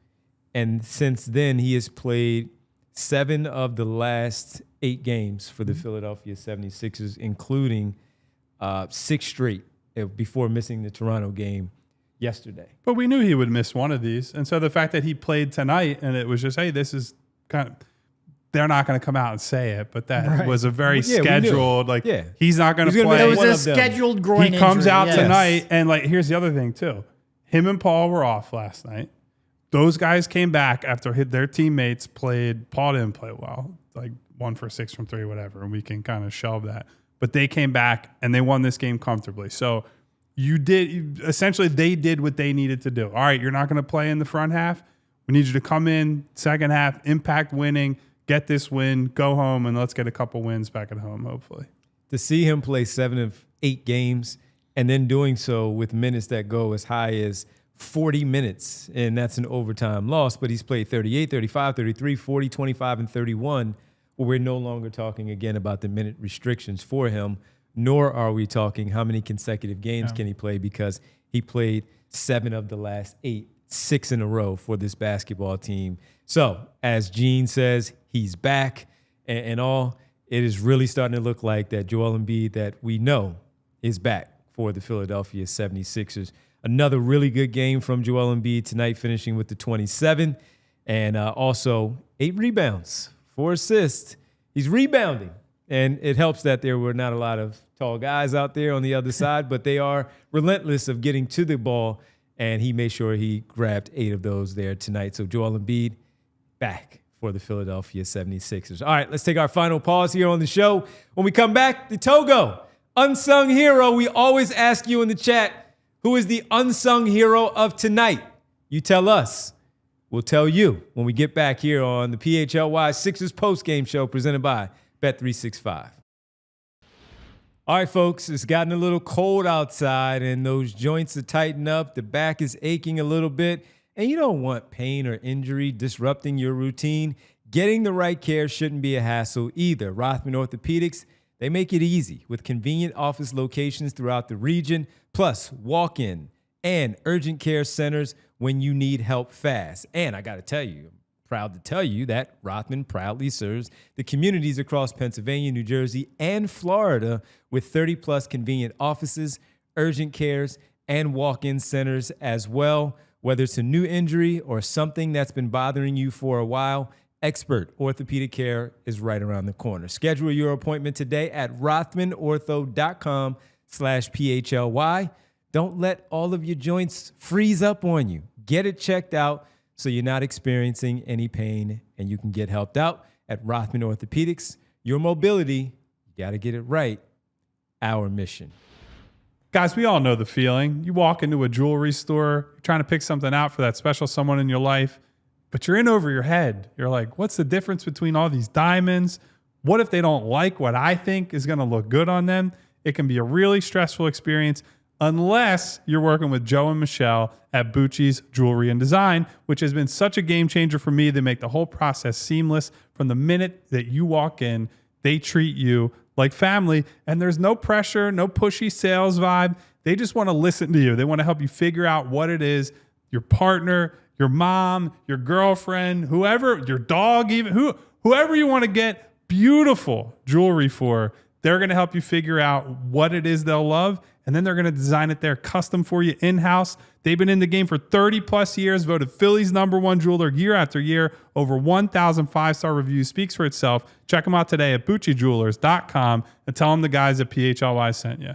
And since then, he has played 7 of the last 8 games for the Philadelphia 76ers, including 6 straight before missing the Toronto game yesterday. But we knew he would miss one of these. And so the fact that he played tonight and it was just, hey, this is kind of, they're not going to come out and say it, but that was a very scheduled, like, he's not going to play. It was a scheduled groin injury. He comes out tonight, and like, here's the other thing too. Him and Paul were off last night. Those guys came back after their teammates played. Paul didn't play well, like 1 for 6 from 3, whatever, and we can kind of shelve that. But they came back and they won this game comfortably. So essentially they did what they needed to do. All right, you're not going to play in the front half. We need you to come in second half, impact winning, get this win, go home, and let's get a couple wins back at home, hopefully. To see him play 7 of 8 games and then doing so with minutes that go as high as 40 minutes, and that's an overtime loss, but he's played 38, 35, 33, 40, 25, and 31, where we're no longer talking again about the minute restrictions for him, nor are we talking how many consecutive games can he play, because he played 7 of the last 8, 6 in a row for this basketball team. So, as Gene says, he's back, and all. It is really starting to look like that Joel Embiid that we know is back for the Philadelphia 76ers. Another really good game from Joel Embiid tonight, finishing with the 27, and also 8 rebounds, 4 assists. He's rebounding, and it helps that there were not a lot of tall guys out there on the other side, but they are relentless of getting to the ball, and he made sure he grabbed 8 of those there tonight. So Joel Embiid back for the Philadelphia 76ers. All right, let's take our final pause here on the show. When we come back, the Togo, unsung hero. We always ask you in the chat, who is the unsung hero of tonight? You tell us. We'll tell you when we get back here on the PHLY Sixers postgame show presented by Bet365. All right, folks, it's gotten a little cold outside and those joints are tightened up. The back is aching a little bit, and you don't want pain or injury disrupting your routine. Getting the right care shouldn't be a hassle either. Rothman Orthopedics, they make it easy with convenient office locations throughout the region, plus walk-in and urgent care centers when you need help fast. And I got to tell you, proud to tell you that Rothman proudly serves the communities across Pennsylvania, New Jersey, and Florida with 30-plus convenient offices, urgent cares, and walk-in centers as well. Whether it's a new injury or something that's been bothering you for a while, expert orthopedic care is right around the corner. Schedule your appointment today at rothmanortho.com/PHLY. Don't let all of your joints freeze up on you. Get it checked out so you're not experiencing any pain and you can get helped out at Rothman Orthopedics. Your mobility, you got to get it right. Our mission. Guys, we all know the feeling. You walk into a jewelry store, you're trying to pick something out for that special someone in your life, but you're in over your head. You're like, what's the difference between all these diamonds? What if they don't like what I think is going to look good on them? It can be a really stressful experience unless you're working with Joe and Michelle at Bucci's Jewelry and Design, which has been such a game changer for me. They make the whole process seamless. From the minute that you walk in, they treat you like family, and there's no pressure, no pushy sales vibe. They just want to listen to you. They want to help you figure out what it is, your partner, your mom, your girlfriend, whoever, your dog, even whoever you want to get beautiful jewelry for, they're going to help you figure out what it is they'll love, and then they're going to design it there custom for you in-house. They've been in the game for 30 plus years, voted Philly's #1 jeweler year after year. Over 1,000 5-star reviews, speaks for itself. Check them out today at BucciJewelers.com and tell them the guys at PHLY sent you.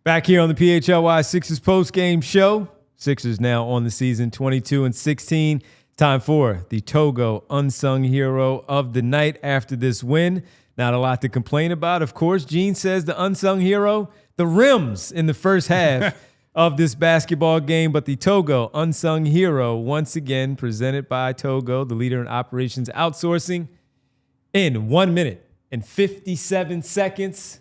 Back here on the PHLY Sixers post-game show. Sixers now on the season 22-16. Time for the Togo unsung hero of the night after this win. Not a lot to complain about. Of course, Gene says the unsung hero, the rims in the first half of this basketball game. But the Togo unsung hero, once again, presented by Togo, the leader in operations outsourcing, in 1 minute and 57 seconds.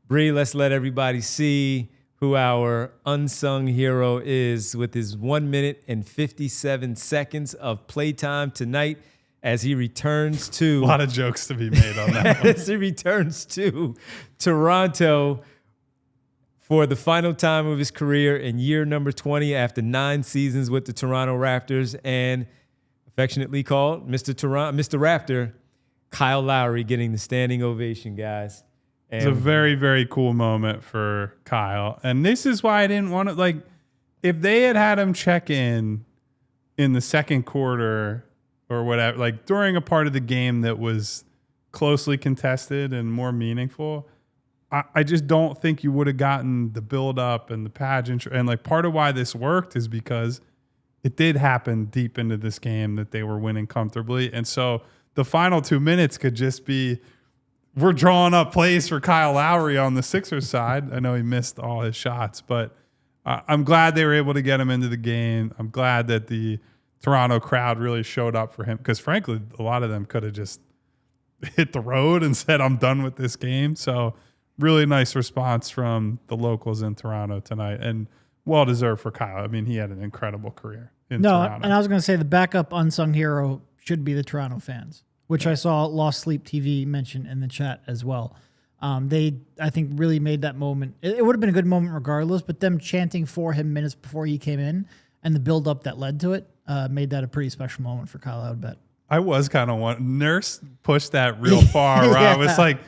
Bree, let's let everybody see who our unsung hero is with his 1 minute and 57 seconds of playtime tonight. As he returns to... A lot of jokes to be made on that one. As he returns to Toronto for the final time of his career in year number 20 after 9 seasons with the Toronto Raptors, and affectionately called Mr. Raptor, Kyle Lowry, getting the standing ovation, guys. And it's a very, very cool moment for Kyle. And this is why I didn't want to, like, if they had him check in the second quarter or whatever, like during a part of the game that was closely contested and more meaningful, I just don't think you would have gotten the build up and the pageant. And like part of why this worked is because it did happen deep into this game that they were winning comfortably. And so the final 2 minutes could just be, we're drawing up plays for Kyle Lowry on the Sixers side. I know he missed all his shots, but I'm glad they were able to get him into the game. I'm glad that the Toronto crowd really showed up for him because, frankly, a lot of them could have just hit the road and said, I'm done with this game. So really nice response from the locals in Toronto tonight, and well-deserved for Kyle. I mean, he had an incredible career in Toronto. And I was going to say the backup unsung hero should be the Toronto fans, which I saw Lost Sleep TV mention in the chat as well. They, I think, really made that moment. It would have been a good moment regardless, but them chanting for him minutes before he came in and the build-up that led to it made that a pretty special moment for Kyle, I would bet. I was kind of one. Nurse pushed that real far. Yeah. I was like,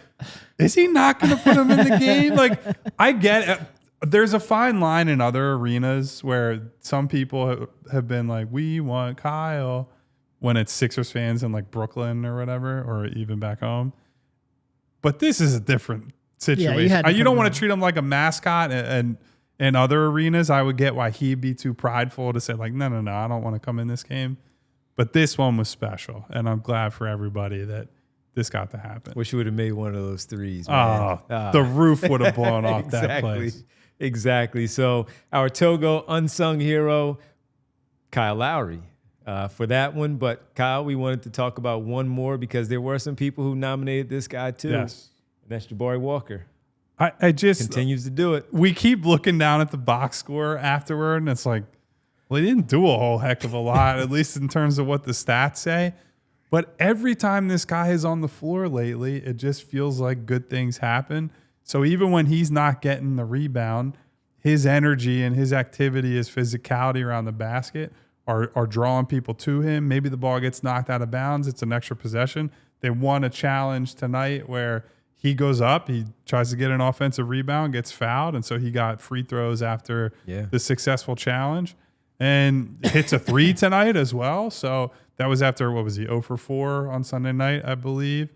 is he not going to put him in the game? Like, I get it. There's a fine line in other arenas where some people have been like, we want Kyle, when it's Sixers fans in like Brooklyn or whatever, or even back home. But this is a different situation. You don't want to treat him like a mascot. And in other arenas, I would get why he'd be too prideful to say like, no, I don't want to come in this game. But this one was special, and I'm glad for everybody that this got to happen. Wish you would have made one of those threes, man. The roof would have blown off exactly, that place. Exactly. So our Togo unsung hero, Kyle Lowry, for that one. But Kyle, we wanted to talk about one more because there were some people who nominated this guy too. Yes. And that's Jabari Walker. I just continues to do it. We keep looking down at the box score afterward, and it's like, well, he didn't do a whole heck of a lot, at least in terms of what the stats say. But every time this guy is on the floor lately, it just feels like good things happen. So even when he's not getting the rebound, his energy and his activity, his physicality around the basket are drawing people to him. Maybe the ball gets knocked out of bounds. It's an extra possession. They won a challenge tonight where he goes up, he tries to get an offensive rebound, gets fouled, and so he got free throws after the successful challenge and hits a 3 tonight as well. So that was after, 0 for 4 on Sunday night, I believe.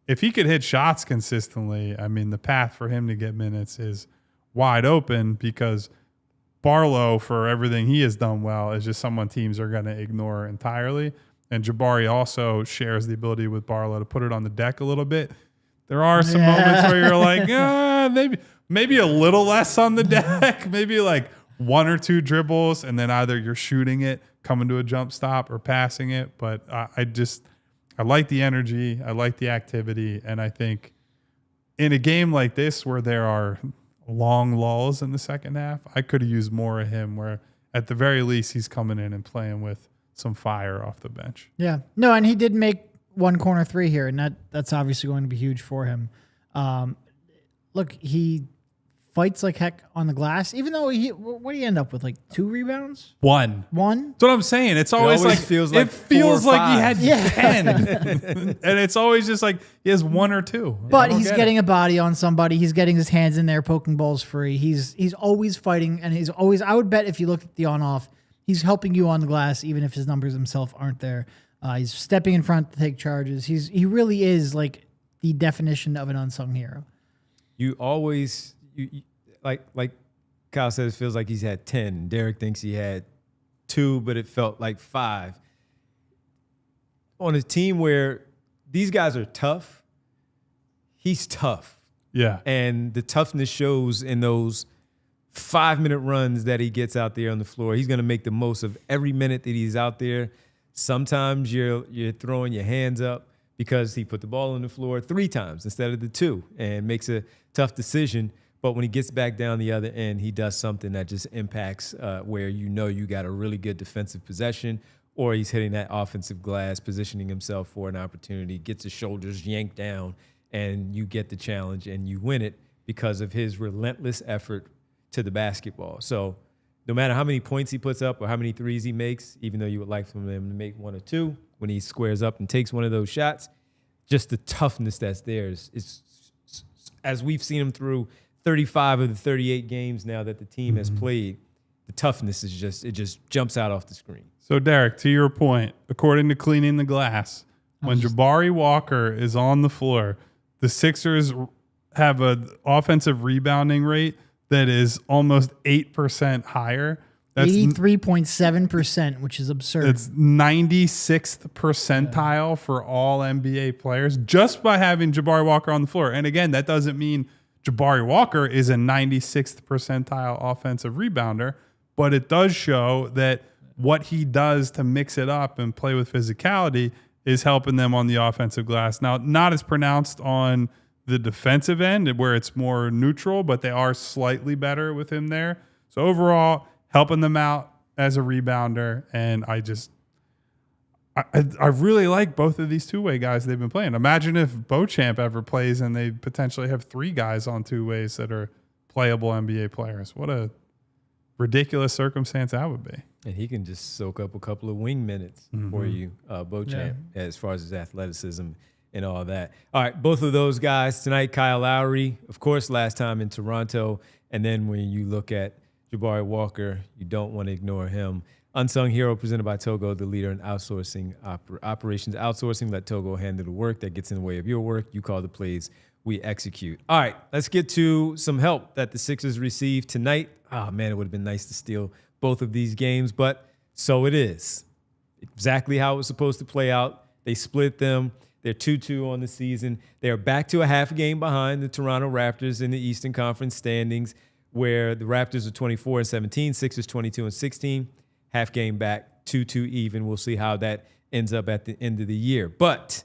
If he could hit shots consistently, I mean, the path for him to get minutes is wide open because Barlow, for everything he has done well, is just someone teams are going to ignore entirely. And Jabari also shares the ability with Barlow to put it on the deck a little bit. There are some moments where you're like, maybe a little less on the deck, maybe like 1 or 2 dribbles, and then either you're shooting it, coming to a jump stop, or passing it. But I like the energy, I like the activity, and I think in a game like this where there are long lulls in the second half, I could have used more of him where at the very least he's coming in and playing with some fire off the bench. Yeah. No, and he did make 1 corner 3 here, and that's obviously going to be huge for him. Look, he fights like heck on the glass, even though what do you end up with, like 2 rebounds? 1. That's what I'm saying. It's always like feels like 4 or 5. he had 10. And it's always just like he has 1 or 2. But he's getting a body on somebody. He's getting his hands in there, poking balls free. He's always fighting, and he's always, I would bet if you look at the on-off, he's helping you on the glass, even if his numbers himself aren't there. He's stepping in front to take charges. He really is like the definition of an unsung hero. You always like Kyle says, it feels like he's had 10. Derek thinks he had 2, but it felt like 5. On a team where these guys are tough, he's tough. Yeah. And the toughness shows in those 5-minute runs that he gets out there on the floor. He's going to make the most of every minute that he's out there. Sometimes you're throwing your hands up because he put the ball on the floor 3 times instead of the 2 and makes a tough decision. But when he gets back down the other end, he does something that just impacts where you got a really good defensive possession, or he's hitting that offensive glass, positioning himself for an opportunity, gets his shoulders yanked down, and you get the challenge and you win it because of his relentless effort to the basketball. So no matter how many points he puts up or how many threes he makes, even though you would like for him to make 1 or 2, when he squares up and takes one of those shots, just the toughness that's there is as we've seen him through 35 of the 38 games now that the team has played, the toughness is just jumps out off the screen. So Derek, to your point, according to Cleaning the Glass, when Jabari Walker is on the floor, the Sixers have an offensive rebounding rate that is almost 8% higher. That's 83.7%, which is absurd. It's 96th percentile for all NBA players just by having Jabari Walker on the floor. And again, that doesn't mean Jabari Walker is a 96th percentile offensive rebounder, but it does show that what he does to mix it up and play with physicality is helping them on the offensive glass. Now, not as pronounced on the defensive end where it's more neutral, but they are slightly better with him there. So overall, helping them out as a rebounder. And I really like both of these two-way guys they've been playing. Imagine if Beauchamp ever plays and they potentially have 3 guys on 2 ways that are playable NBA players. What a ridiculous circumstance that would be. And he can just soak up a couple of wing minutes for you, Beauchamp, as far as his athleticism and all that. All right, both of those guys tonight, Kyle Lowry, of course, last time in Toronto. And then when you look at Jabari Walker, you don't want to ignore him. Unsung Hero presented by Togo, the leader in outsourcing operations outsourcing. Let Togo handle the work that gets in the way of your work. You call the plays, we execute. All right, let's get to some help that the Sixers received tonight. Oh, man, it would have been nice to steal both of these games, but so it is. Exactly how it was supposed to play out. They split them. They're 2-2 on the season. They are back to a half game behind the Toronto Raptors in the Eastern Conference standings, where the Raptors are 24-17, Sixers 22-16, half game back, 2-2 even. We'll see how that ends up at the end of the year. But,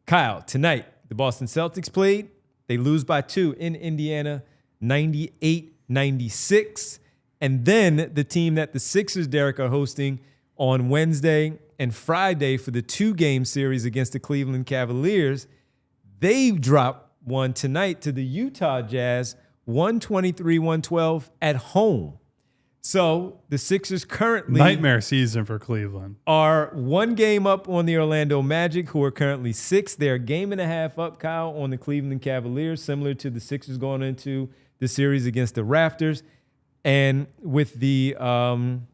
Kyle, tonight, the Boston Celtics played. They lose by 2 in Indiana, 98-96. And then the team that the Sixers, Derek, are hosting on Wednesday and Friday for the 2-game series against the Cleveland Cavaliers, they dropped one tonight to the Utah Jazz, 123-112 at home. So the Sixers currently nightmare season for Cleveland. Are one game up on the Orlando Magic, who are currently 6. They're a game and a half up, Kyle, on the Cleveland Cavaliers, similar to the Sixers going into the series against the Raptors. And with the Boston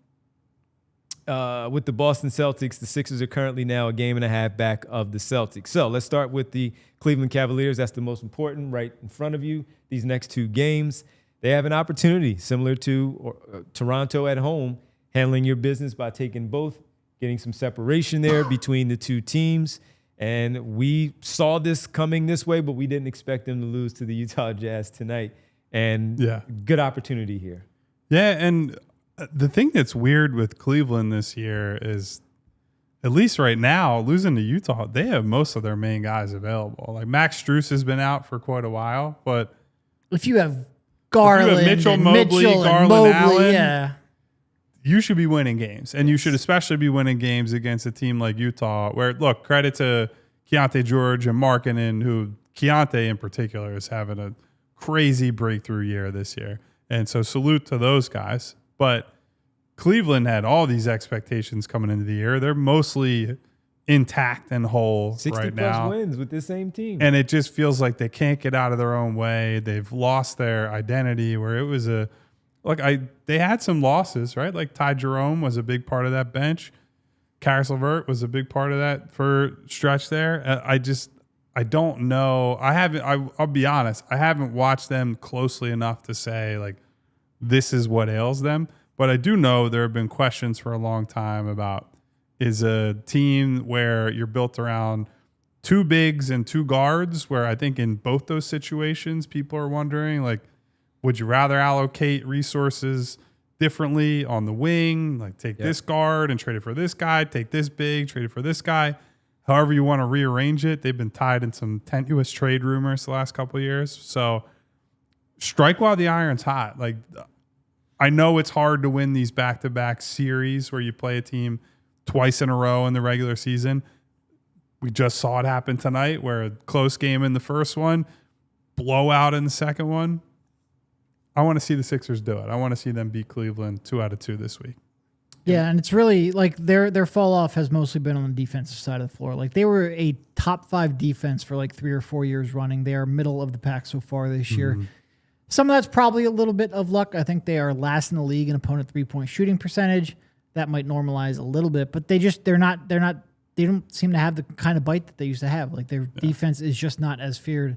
Celtics, the Sixers are currently now a game and a half back of the Celtics. So let's start with the Cleveland Cavaliers. That's the most important right in front of you. These next 2 games, they have an opportunity similar to Toronto at home, handling your business by taking both, getting some separation there between the 2 teams. And we saw this coming this way, but we didn't expect them to lose to the Utah Jazz tonight. And good opportunity here. Yeah, and the thing that's weird with Cleveland this year is, at least right now, losing to Utah, they have most of their main guys available. Like Max Strus has been out for quite a while, but if you have Garland, Mitchell, and Mobley, Mitchell Garland, and Mobley, Allen, you should be winning games. And you should especially be winning games against a team like Utah, where, look, credit to Keontae George and Markkanen, who Keontae in particular is having a crazy breakthrough year this year. And so salute to those guys. But Cleveland had all these expectations coming into the year. They're mostly intact and whole right now. 60+ wins with this same team. And it just feels like they can't get out of their own way. They've lost their identity, where it was they had some losses, right? Like Ty Jerome was a big part of that bench. Karis LeVert was a big part of that for stretch there. I don't know. I'll be honest. I haven't watched them closely enough to say like this is what ails them. But I do know there have been questions for a long time about, is a team where you're built around 2 bigs and 2 guards, where I think in both those situations, people are wondering, like, would you rather allocate resources differently on the wing, like take this guard and trade it for this guy, take this big, trade it for this guy, however you want to rearrange it. They've been tied in some tenuous trade rumors the last couple of years. So strike while the iron's hot. Like, I know it's hard to win these back-to-back series where you play a team twice in a row in the regular season. We just saw it happen tonight, where a close game in the first one, blowout in the second one. I want to see the Sixers do it. I want to see them beat Cleveland 2 out of 2 this week. Yeah, and it's really like their fall off has mostly been on the defensive side of the floor. Like they were a top 5 defense for like 3 or 4 years running. They are middle of the pack so far this year. Some of that's probably a little bit of luck. I think they are last in the league in opponent 3-point shooting percentage. That might normalize a little bit, but they don't seem to have the kind of bite that they used to have. Like their defense is just not as feared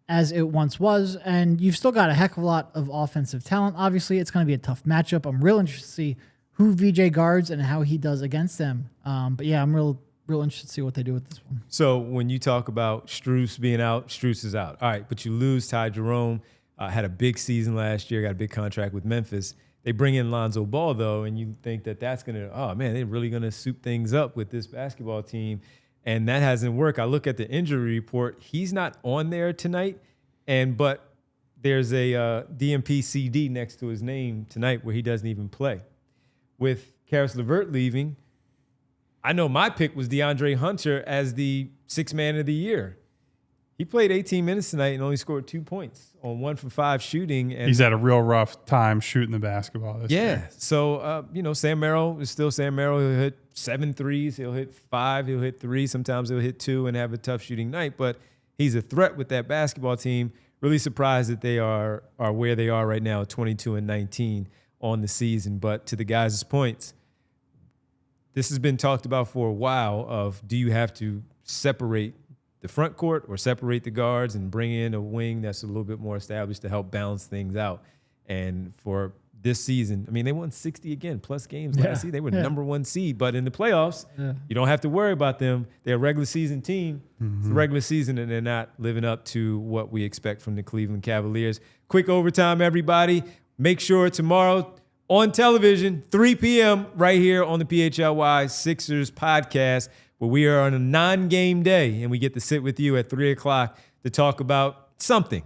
as it once was. And you've still got a heck of a lot of offensive talent. Obviously, it's going to be a tough matchup. I'm real interested to see who VJ guards and how he does against them. But yeah, I'm real interested to see what they do with this one. So when you talk about Strus being out, Strus is out. All right, but you lose Ty Jerome. Had a big season last year, got a big contract with Memphis. They bring in Lonzo Ball, though, and you think that that's going to, oh, man, they're really going to soup things up with this basketball team. And that hasn't worked. I look at the injury report. He's not on there tonight, but there's a DMP CD next to his name tonight where he doesn't even play. With Karis LeVert leaving, I know my pick was DeAndre Hunter as the 6th man of the year. He played 18 minutes tonight and only scored 2 points on 1 for 5 shooting. And he's had a real rough time shooting the basketball this year. So, Sam Merrill is still Sam Merrill. He'll hit 7 threes. He'll hit 5. He'll hit 3. Sometimes he'll hit 2 and have a tough shooting night. But he's a threat with that basketball team. Really surprised that they are where they are right now, 22-19 on the season. But to the guys' points, this has been talked about for a while of, do you have to separate the front court or separate the guards and bring in a wing that's a little bit more established to help balance things out? And for this season, I mean, they won 60 again plus games last season. They were number 1 seed, but in the playoffs, you don't have to worry about them. They're a regular season team. It's the regular season, and they're not living up to what we expect from the Cleveland Cavaliers. Quick overtime, everybody. Make sure tomorrow on television, 3 p.m. right here on the PHLY Sixers podcast, where we are on a non-game day, and we get to sit with you at 3 o'clock to talk about something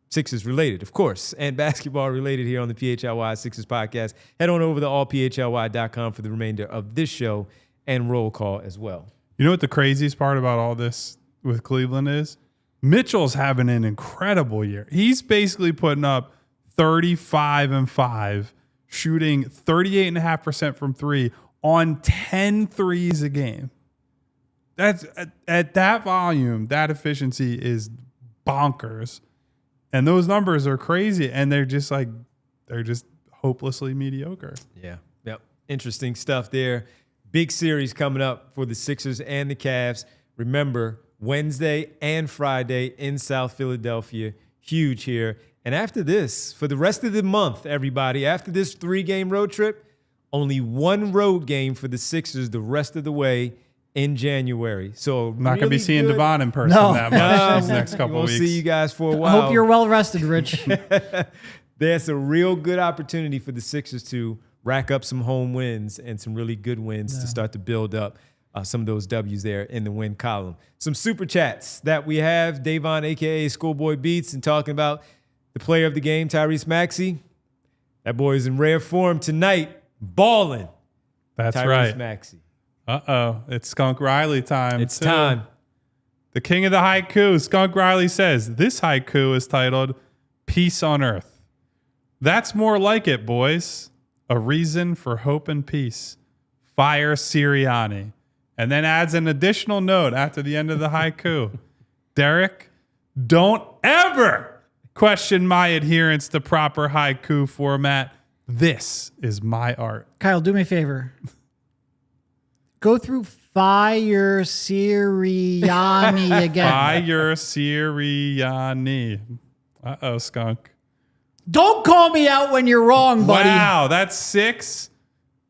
Sixers related, of course, and basketball related here on the PHLY Sixers podcast. Head on over to allphly.com for the remainder of this show and roll call as well. You know what the craziest part about all this with Cleveland is? Mitchell's having an incredible year. He's basically putting up 35 and 5 shooting 38.5% from three on 10 threes a game. That's at that volume, that efficiency is bonkers. And those numbers are crazy. And they're just hopelessly mediocre. Yeah. Yep. Interesting stuff there. Big series coming up for the Sixers and the Cavs. Remember, Wednesday and Friday in South Philadelphia. Huge here. And after this, for the rest of the month, everybody, after this 3-game road trip, only one road game for the Sixers the rest of the way in January. So I'm not going to be seeing Devon in person that much these next couple we'll weeks. See you guys for a I while. hope you're well rested, Rich. There's a real good opportunity for the Sixers to rack up some home wins and some really good wins to start to build up some of those W's there in the win column. Some super chats that we have. Davon, a.k.a. Schoolboy Beats, and talking about the player of the game, Tyrese Maxey. That boy is in rare form tonight, balling. That's Tyrese right. Maxey. Uh-oh. It's Skunk Riley time. It's time. The king of the haiku, Skunk Riley says, this haiku is titled Peace on Earth. That's more like it, boys. A reason for hope and peace. Fire Sirianni. And then adds an additional note after the end of the haiku. Derek, don't ever question my adherence to proper haiku format. This is my art. Kyle, do me a favor. Go through Fire Sirianni again. Fire Sirianni. Uh-oh, Skunk. Don't call me out when you're wrong, buddy. Wow, that's 6.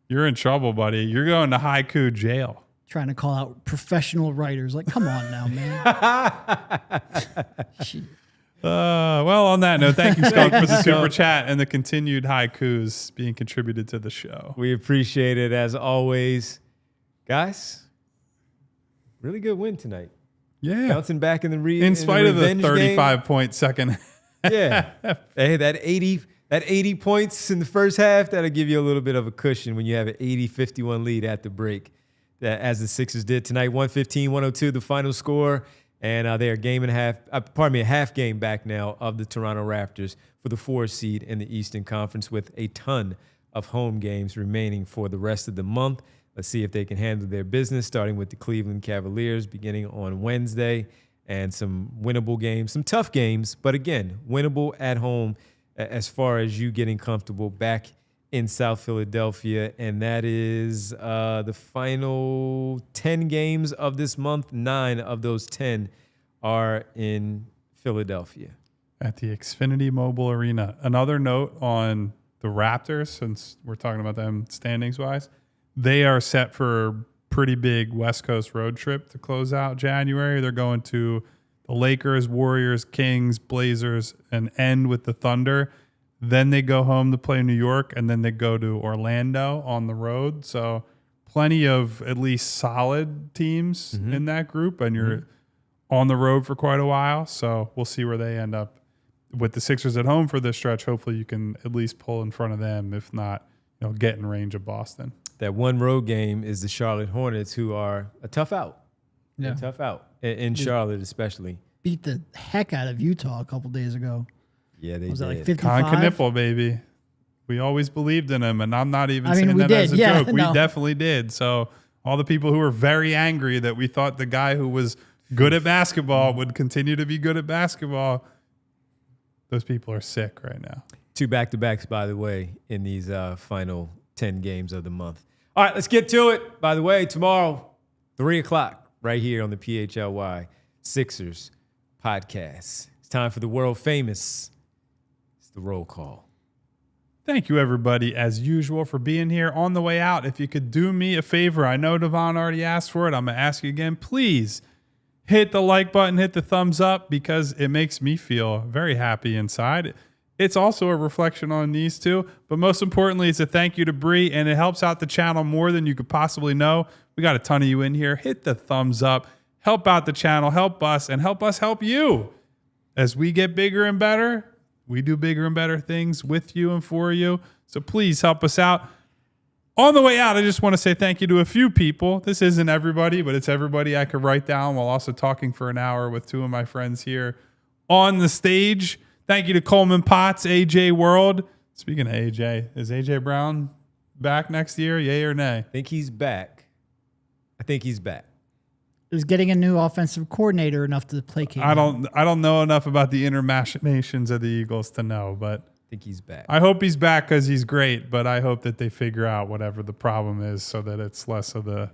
You're in trouble, buddy. You're going to haiku jail. Trying to call out professional writers. Like, come on now, man. Shit. Well, on that note, thank you, Skunk, for the super chat and the continued haikus being contributed to the show. We appreciate it as always. Guys, really good win tonight. Yeah. Bouncing back in the in spite of the revenge 35-point second. Yeah. Hey, that 80 points in the first half, that'll give you a little bit of a cushion when you have an 80-51 lead at the break, as the Sixers did tonight. 115-102, the final score. And they're a half game back now of the Toronto Raptors for the 4 seed in the Eastern Conference with a ton of home games remaining for the rest of the month. Let's see if they can handle their business, starting with the Cleveland Cavaliers beginning on Wednesday, and some winnable games, some tough games, but again, winnable at home as far as you getting comfortable back in South Philadelphia. And that is the final 10 games of this month. 9 of those 10 are in Philadelphia. At the Xfinity Mobile Arena. Another note on the Raptors, since we're talking about them standings-wise, they are set for a pretty big West Coast road trip to close out January. They're going to the Lakers, Warriors, Kings, Blazers, and end with the Thunder. Then they go home to play New York, and then they go to Orlando on the road. So plenty of at least solid teams in that group, and you're on the road for quite a while. So we'll see where they end up. With the Sixers at home for this stretch, hopefully you can at least pull in front of them, if not, get in range of Boston. That one road game is the Charlotte Hornets, who are a tough out. Yeah. A tough out in Charlotte, especially. Beat the heck out of Utah a couple days ago. Yeah, they Was did. that like 55? Con Knipple, baby. We always believed in him, and I'm not even saying we that did. as a Yeah, joke. no. We definitely did. So all the people who were very angry that we thought the guy who was good at basketball would continue to be good at basketball, those people are sick right now. 2 back-to-backs, by the way, in these final 10 games of the month. All right, let's get to it. By the way, tomorrow, 3 o'clock, right here on the PHLY Sixers podcast. It's time for the world famous. It's the roll call. Thank you, everybody, as usual, for being here. On the way out, if you could do me a favor, I know Devon already asked for it. I'm going to ask you again. Please hit the like button, hit the thumbs up, because it makes me feel very happy inside. It's also a reflection on these two, but most importantly, it's a thank you to Bree, and it helps out the channel more than you could possibly know. We got a ton of you in here. Hit the thumbs up. Help out the channel. Help us, and help us help you. As we get bigger and better, we do bigger and better things with you and for you. So please help us out. On the way out, I just want to say thank you to a few people. This isn't everybody, but it's everybody I could write down while also talking for an hour with 2 of my friends here on the stage. Thank you to Coleman Potts, AJ World, Speaking of AJ, is AJ Brown back next year? Yay or nay? I think he's back. Is getting a new offensive coordinator enough to placate him? I don't know enough about the inner machinations of the Eagles to know, but I think he's back. I hope he's back because he's great, but I hope that they figure out whatever the problem is so that it's less of the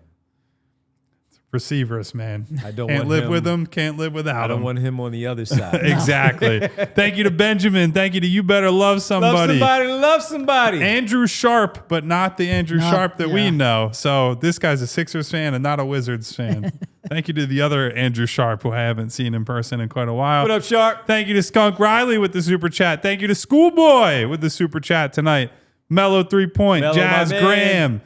receivers, man. I don't can't want live him, with them, can't live without I don't them. want him on the other side. Exactly. Thank you to Benjamin. Thank you to You Better Love Somebody. Love somebody. Andrew Sharp, but not the Andrew Sharp that we know. So this guy's a Sixers fan and not a Wizards fan. Thank you to the other Andrew Sharp, who I haven't seen in person in quite a while. What up, Sharp? Thank you to Skunk Riley with the super chat. Thank you to Schoolboy with the super chat tonight. Mellow 3-point. Mellow, Jazz my man. Graham.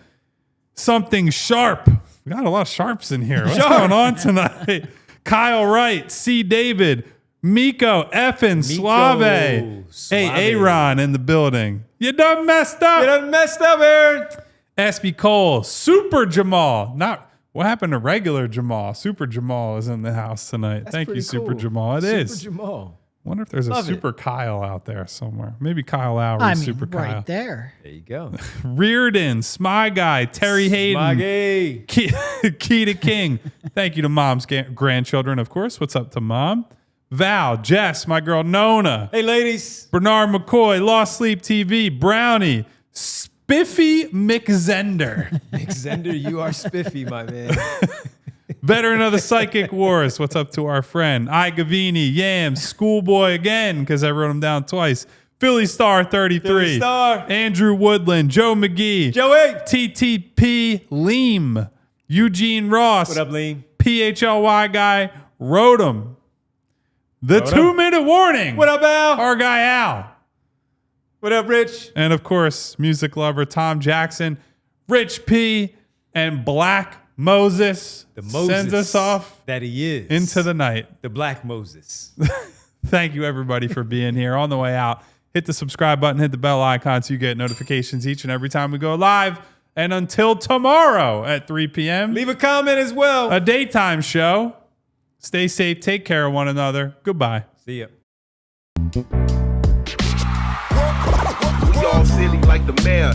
Something Sharp. We got a lot of Sharps in here. What's going on tonight? Kyle Wright. C. David. Miko. Effin. Suave. Hey, Aaron in the building. You done messed up. Aaron. SB Cole. Super Jamal. What happened to regular Jamal? Super Jamal is in the house tonight. That's Thank you, pretty Super cool. Jamal. It Super is. Jamal. Wonder if there's a Super Kyle out there somewhere. Maybe Kyle Lowry, I mean, Super right Kyle. there. There you go. Reardon, Smy Guy, Terry Hayden, Smoggy. Key to King. Thank you to Mom's grandchildren, of course. What's up to Mom? Val, Jess, my girl Nona, Hey, ladies. Bernard McCoy, Lost Sleep TV, Brownie, Spiffy McZender. Nick Zender, you are spiffy, my man. Veteran of the Psychic Wars. What's up to our friend? I Gavini, Yams, Schoolboy again, because I wrote him down twice. Philly Star 33. Philly Star. Andrew Woodland, Joe McGee. Joey. TTP Leem. Eugene Ross. What up, Lean? PHLY guy wrote him. The 2-minute warning. What up, Al? Our guy Al. What up, Rich? And of course, music lover Tom Jackson, Rich P, and Black Moses, The Moses sends us off that he is into the night. the Black Moses. Thank you, everybody, for being here. On the way out, hit the subscribe button, hit the bell icon so you get notifications each and every time we go live. And until tomorrow at 3 p.m., Leave a comment as well. a daytime show. Stay safe. Take care of one another. Goodbye. See ya. We all silly like the mayor.